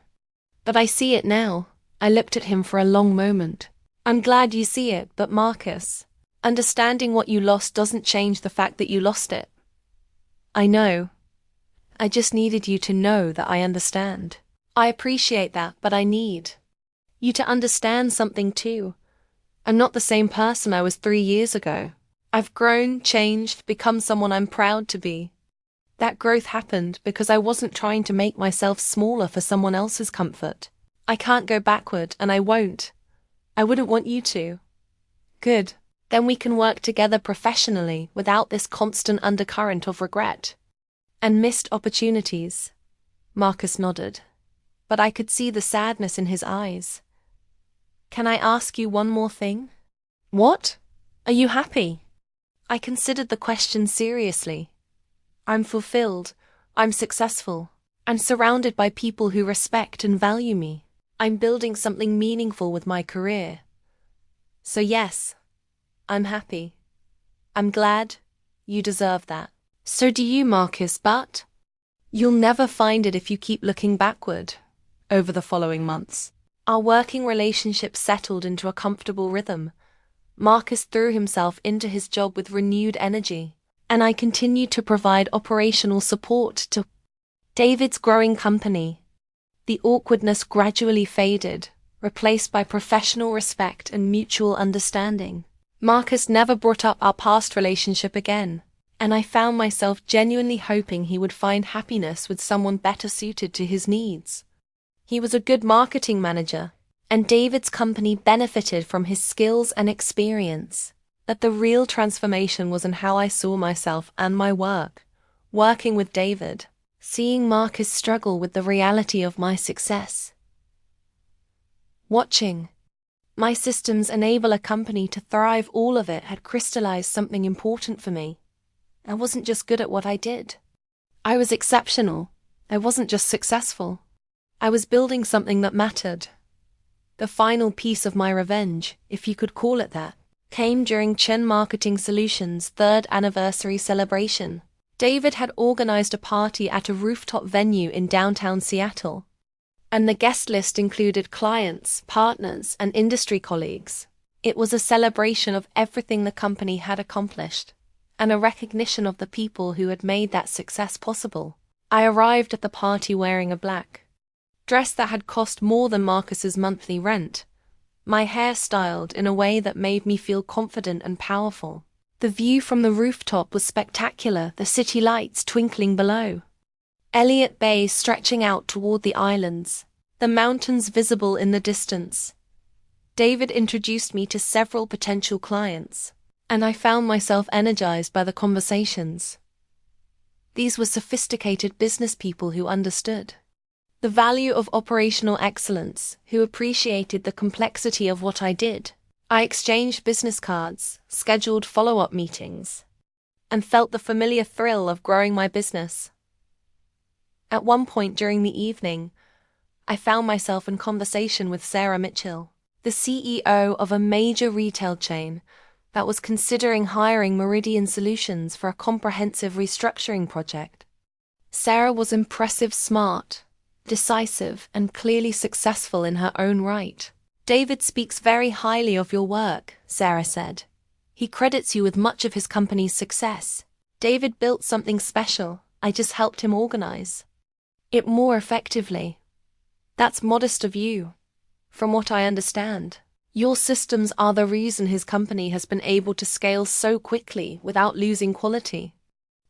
But I see it now. I looked at him for a long moment. I'm glad you see it, but Marcus, understanding what you lost doesn't change the fact that you lost it. I know. I just needed you to know that I understand. I appreciate that, but I need you to understand something too. I'm not the same person I was 3 years ago. I've grown, changed, become someone I'm proud to be. That growth happened because I wasn't trying to make myself smaller for someone else's comfort. I can't go backward, and I won't. I wouldn't want you to. Good. Then we can work together professionally without this constant undercurrent of regret and missed opportunities. Marcus nodded, but I could see the sadness in his eyes. Can I ask you one more thing? What? Are you happy? I considered the question seriously. I'm fulfilled. I'm successful. I'm surrounded by people who respect and value me. I'm building something meaningful with my career. So yes, I'm happy. I'm glad. You deserve that. So do you, Marcus, but you'll never find it if you keep looking backward. Over the following months, our working relationship settled into a comfortable rhythm. Marcus threw himself into his job with renewed energy, and I continued to provide operational support to David's growing company. The awkwardness gradually faded, replaced by professional respect and mutual understanding. Marcus never brought up our past relationship again, and I found myself genuinely hoping he would find happiness with someone better suited to his needs. He was a good marketing manager, And David's company benefited from his skills and experience. That the real transformation was in how I saw myself and my work. Working with David, seeing Marcus struggle with the reality of my success. Watching my systems enable a company to thrive, all of it had crystallized something important for me. I wasn't just good at what I did. I was exceptional. I wasn't just successful. I was building something that mattered. The final piece of my revenge, if you could call it that, came during Chen Marketing Solutions' 3rd anniversary celebration. David had organized a party at a rooftop venue in downtown Seattle, and the guest list included clients, partners, and industry colleagues. It was a celebration of everything the company had accomplished, and a recognition of the people who had made that success possible. I arrived at the party wearing a black dress that had cost more than Marcus's monthly rent, my hair styled in a way that made me feel confident and powerful. The view from the rooftop was spectacular, the city lights twinkling below, Elliott Bay stretching out toward the islands, the mountains visible in the distance. David introduced me to several potential clients, and I found myself energized by the conversations. These were sophisticated business people who understood the value of operational excellence, who appreciated the complexity of what I did. I exchanged business cards, scheduled follow-up meetings, and felt the familiar thrill of growing my business. At one point during the evening, I found myself in conversation with Sarah Mitchell, the CEO of a major retail chain that was considering hiring Meridian Solutions for a comprehensive restructuring project. Sarah was impressive, smart, decisive, and clearly successful in her own right. David speaks very highly of your work, Sarah said. He credits you with much of his company's success. David built something special. I just helped him organize it more effectively. That's modest of you. From what I understand, your systems are the reason his company has been able to scale so quickly without losing quality.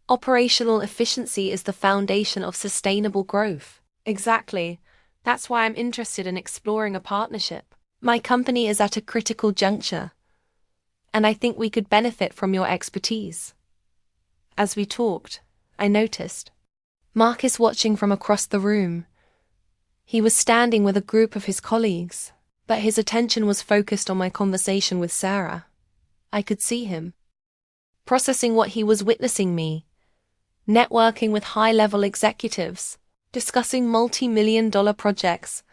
Operational efficiency is the foundation of sustainable growth. Exactly. That's why I'm interested in exploring a partnership. My company is at a critical juncture, and I think we could benefit from your expertise. As we talked, I noticed Marcus watching from across the room. He was standing with a group of his colleagues, but his attention was focused on my conversation with Sarah. I could see him processing what he was witnessing, me networking with high-level executives, discussing multi-million-dollar projects,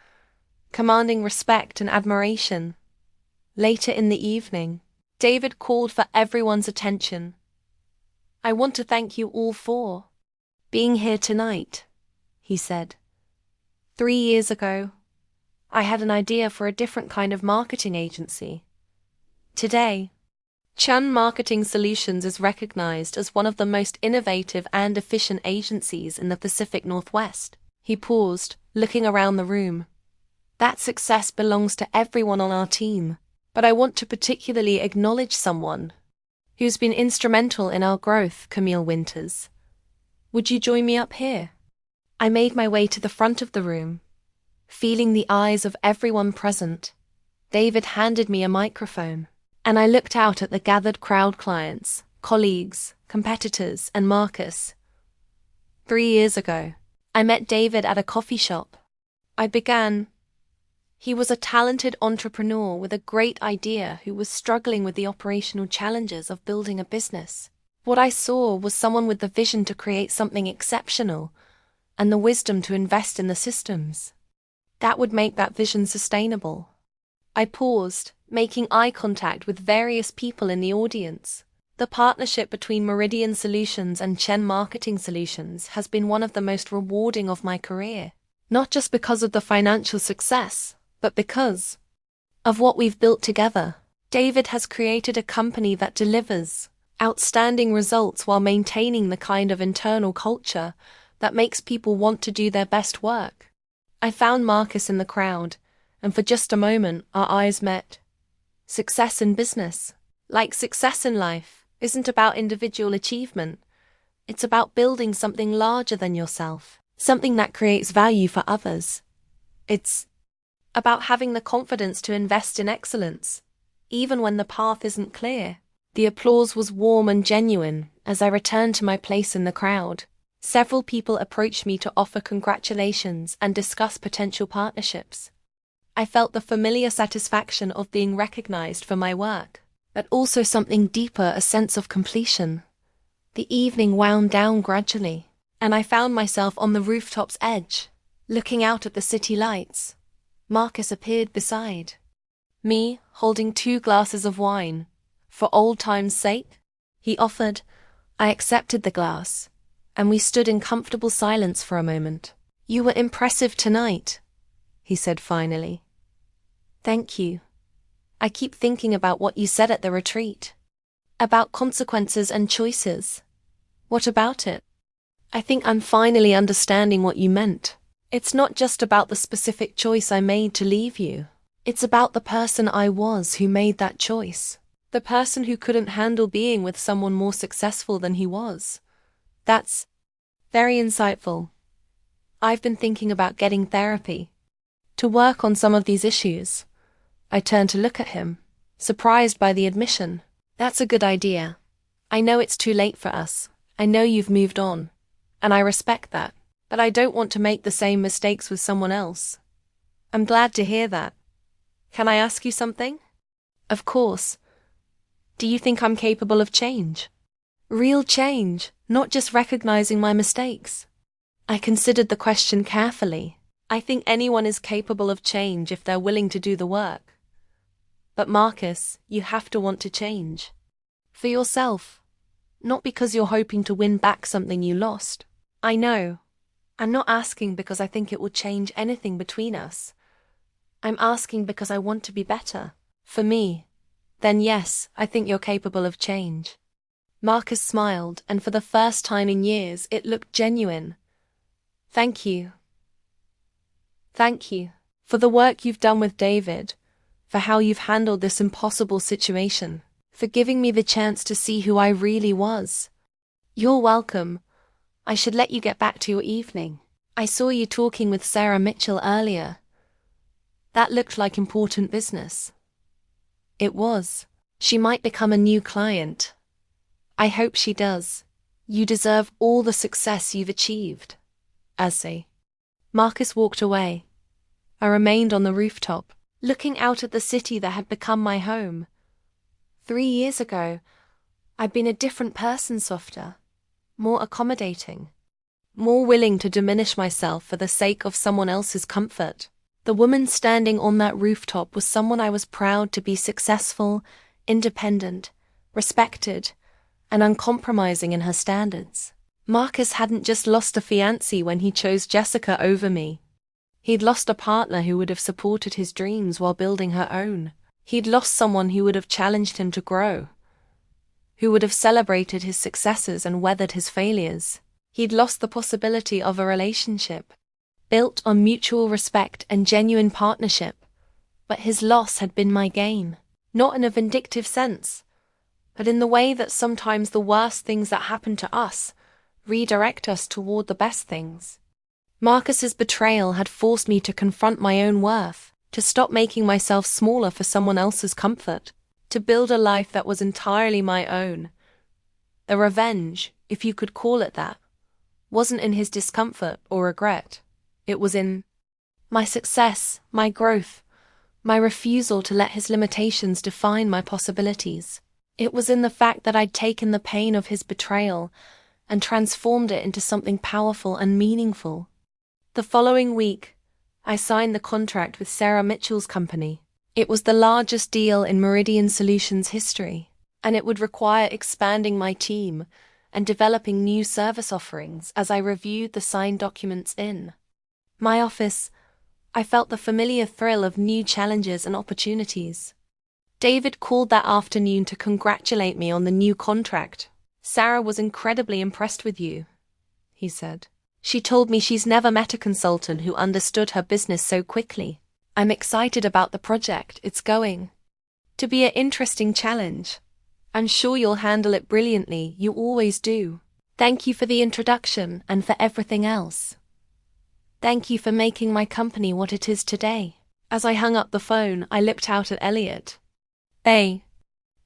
commanding respect and admiration. Later in the evening, David called for everyone's attention. I want to thank you all for being here tonight, he said. 3 years ago, I had an idea for a different kind of marketing agency. Today, Chen Marketing Solutions is recognized as one of the most innovative and efficient agencies in the Pacific Northwest. He paused, looking around the room. That success belongs to everyone on our team, but I want to particularly acknowledge someone who's been instrumental in our growth, Camille Winters. Would you join me up here? I made my way to the front of the room, feeling the eyes of everyone present. David handed me a microphone, and I looked out at the gathered crowd, clients, colleagues, competitors, and Marcus. 3 years ago, I met David at a coffee shop. He was a talented entrepreneur with a great idea who was struggling with the operational challenges of building a business. What I saw was someone with the vision to create something exceptional and the wisdom to invest in the systems that would make that vision sustainable. I paused, making eye contact with various people in the audience. The partnership between Meridian Solutions and Chen Marketing Solutions has been one of the most rewarding of my career, not just because of the financial success, but because of what we've built together. David has created a company that delivers outstanding results while maintaining the kind of internal culture that makes people want to do their best work. I found Marcus in the crowd, and for just a moment our eyes met. Success in business, like success in life, isn't about individual achievement. It's about building something larger than yourself, something that creates value for others. It's about having the confidence to invest in excellence, even when the path isn't clear. The applause was warm and genuine as I returned to my place in the crowd. Several people approached me to offer congratulations and discuss potential partnerships. I felt the familiar satisfaction of being recognized for my work, but also something deeper, a sense of completion. The evening wound down gradually, and I found myself on the rooftop's edge, looking out at the city lights. Marcus appeared beside me, holding 2 glasses of wine. For old time's sake, he offered. I accepted the glass, and we stood in comfortable silence for a moment. You were impressive tonight, he said finally. Thank you. I keep thinking about what you said at the retreat. About consequences and choices. What about it? I think I'm finally understanding what you meant. It's not just about the specific choice I made to leave you. It's about the person I was who made that choice. The person who couldn't handle being with someone more successful than he was. That's very insightful. I've been thinking about getting therapy to work on some of these issues. I turned to look at him, surprised by the admission. That's a good idea. I know it's too late for us. I know you've moved on, and I respect that, but I don't want to make the same mistakes with someone else. I'm glad to hear that. Can I ask you something? Of course. Do you think I'm capable of change? Real change, not just recognizing my mistakes. I considered the question carefully. I think anyone is capable of change if they're willing to do the work. But Marcus, you have to want to change. For yourself. Not because you're hoping to win back something you lost. I know. I'm not asking because I think it will change anything between us. I'm asking because I want to be better. For me. Then yes, I think you're capable of change. Marcus smiled, and for the first time in years, it looked genuine. Thank you. Thank you for the work you've done with David, for how you've handled this impossible situation, for giving me the chance to see who I really was. You're welcome. I should let you get back to your evening. I saw you talking with Sarah Mitchell earlier. That looked like important business. It was. She might become a new client. I hope she does. You deserve all the success you've achieved. Azzy. Marcus walked away. I remained on the rooftop, looking out at the city that had become my home. 3 years ago, I'd been a different person, softer, more accommodating, more willing to diminish myself for the sake of someone else's comfort. The woman standing on that rooftop was someone I was proud to be successful, independent, respected, and uncompromising in her standards. Marcus hadn't just lost a fiancée when he chose Jessica over me. He'd lost a partner who would have supported his dreams while building her own. He'd lost someone who would have challenged him to grow, who would have celebrated his successes and weathered his failures. He'd lost the possibility of a relationship built on mutual respect and genuine partnership, but his loss had been my gain, not in a vindictive sense, but in the way that sometimes the worst things that happen to us redirect us toward the best things. Marcus's betrayal had forced me to confront my own worth, to stop making myself smaller for someone else's comfort, to build a life that was entirely my own. The revenge, if you could call it that, wasn't in his discomfort or regret. It was in my success, my growth, my refusal to let his limitations define my possibilities. It was in the fact that I'd taken the pain of his betrayal and transformed it into something powerful and meaningful. The following week, I signed the contract with Sarah Mitchell's company. It was the largest deal in Meridian Solutions history, and it would require expanding my team and developing new service offerings as I reviewed the signed documents in my office. I felt the familiar thrill of new challenges and opportunities. David called that afternoon to congratulate me on the new contract. Sarah was incredibly impressed with you, he said. She told me she's never met a consultant who understood her business so quickly. I'm excited about the project. It's going to be an interesting challenge. I'm sure you'll handle it brilliantly. You always do. Thank you for the introduction and for everything else. Thank you for making my company what it is today. As I hung up the phone, I looked out at Elliot.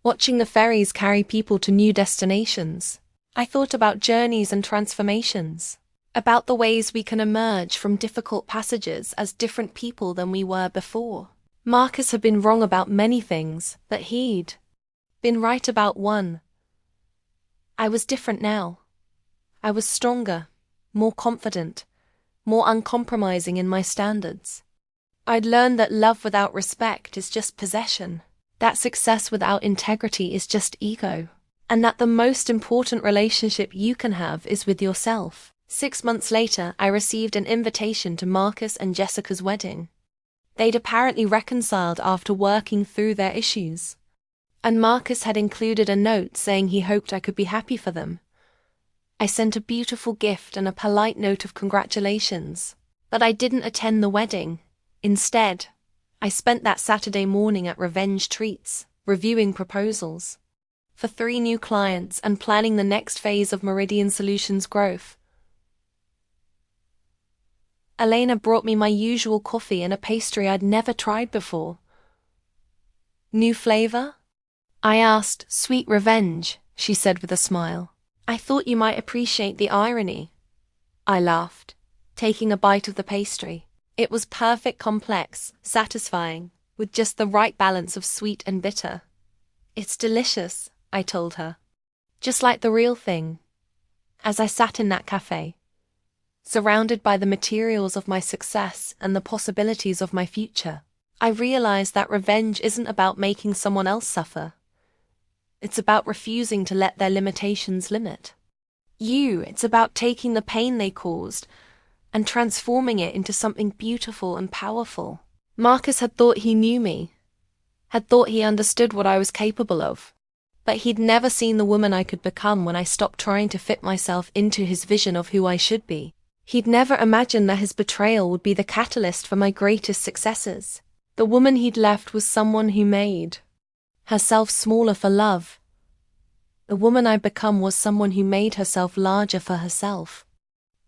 Watching the ferries carry people to new destinations. I thought about journeys and transformations. About the ways we can emerge from difficult passages as different people than we were before. Marcus had been wrong about many things, but he'd been right about one. I was different now. I was stronger, more confident, more uncompromising in my standards. I'd learned that love without respect is just possession, that success without integrity is just ego, and that the most important relationship you can have is with yourself. 6 months later, I received an invitation to Marcus and Jessica's wedding. They'd apparently reconciled after working through their issues. And Marcus had included a note saying he hoped I could be happy for them. I sent a beautiful gift and a polite note of congratulations, but I didn't attend the wedding. Instead, I spent that Saturday morning at Revenge Treats, reviewing proposals for 3 new clients and planning the next phase of Meridian Solutions growth. Helena brought me my usual coffee and a pastry I'd never tried before. New flavor? I asked. Sweet revenge, she said with a smile. I thought you might appreciate the irony. I laughed, taking a bite of the pastry. It was perfect, complex, satisfying, with just the right balance of sweet and bitter. It's delicious, I told her. Just like the real thing. As I sat in that cafe, surrounded by the materials of my success and the possibilities of my future, I realized that revenge isn't about making someone else suffer. It's about refusing to let their limitations limit you. It's about taking the pain they caused and transforming it into something beautiful and powerful. Marcus had thought he knew me, had thought he understood what I was capable of, but he'd never seen the woman I could become when I stopped trying to fit myself into his vision of who I should be. He'd never imagined that his betrayal would be the catalyst for my greatest successes. The woman he'd left was someone who made herself smaller for love. The woman I'd become was someone who made herself larger for herself.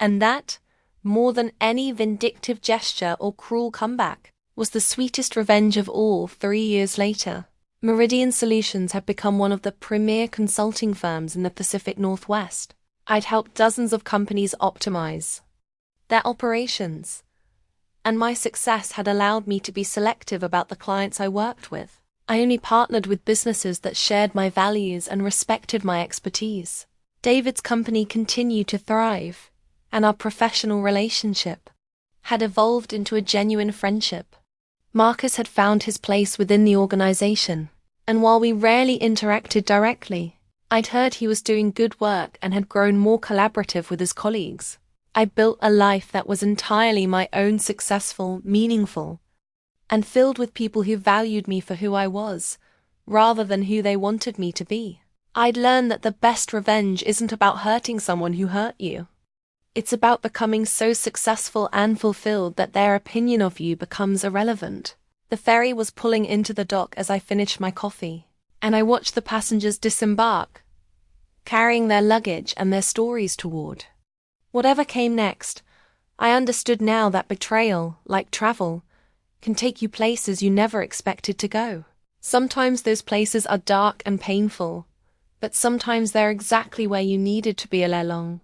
And that, more than any vindictive gesture or cruel comeback, was the sweetest revenge of all. 3 years later, Meridian Solutions had become one of the premier consulting firms in the Pacific Northwest. I'd helped dozens of companies optimize their operations, and my success had allowed me to be selective about the clients I worked with. I only partnered with businesses that shared my values and respected my expertise. David's company continued to thrive, and our professional relationship had evolved into a genuine friendship. Marcus had found his place within the organization, and while we rarely interacted directly, I'd heard he was doing good work and had grown more collaborative with his colleagues. I built a life that was entirely my own, successful, meaningful, and filled with people who valued me for who I was, rather than who they wanted me to be. I'd learned that the best revenge isn't about hurting someone who hurt you. It's about becoming so successful and fulfilled that their opinion of you becomes irrelevant. The ferry was pulling into the dock as I finished my coffee, and I watched the passengers disembark, carrying their luggage and their stories toward whatever came next. I understood now that betrayal, like travel, can take you places you never expected to go. Sometimes those places are dark and painful, but sometimes they're exactly where you needed to be all along.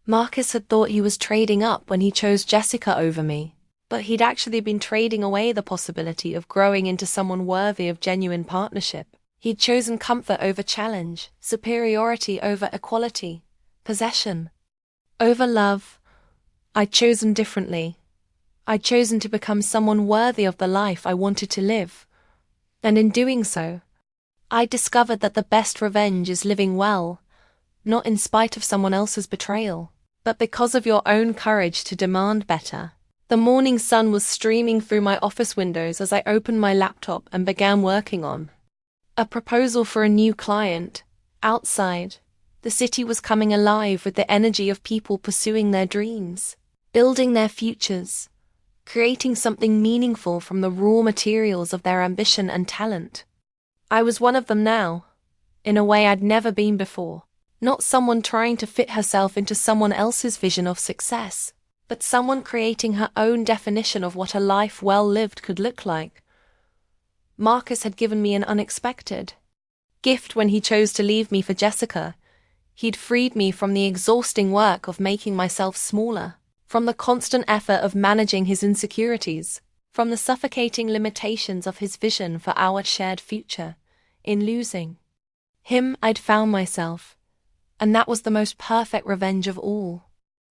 Marcus had thought he was trading up when he chose Jessica over me, but he'd actually been trading away the possibility of growing into someone worthy of genuine partnership. He'd chosen comfort over challenge, superiority over equality, possession over love. I'd chosen differently. I'd chosen to become someone worthy of the life I wanted to live. And in doing so, I discovered that the best revenge is living well, not in spite of someone else's betrayal, but because of your own courage to demand better. The morning sun was streaming through my office windows as I opened my laptop and began working on a proposal for a new client. Outside, the city was coming alive with the energy of people pursuing their dreams, building their futures, creating something meaningful from the raw materials of their ambition and talent. I was one of them now, in a way I'd never been before. Not someone trying to fit herself into someone else's vision of success, but someone creating her own definition of what a life well lived could look like. Marcus had given me an unexpected gift when he chose to leave me for Jessica. He'd freed me from the exhausting work of making myself smaller, from the constant effort of managing his insecurities, from the suffocating limitations of his vision for our shared future. In losing him, I'd found myself, and that was the most perfect revenge of all.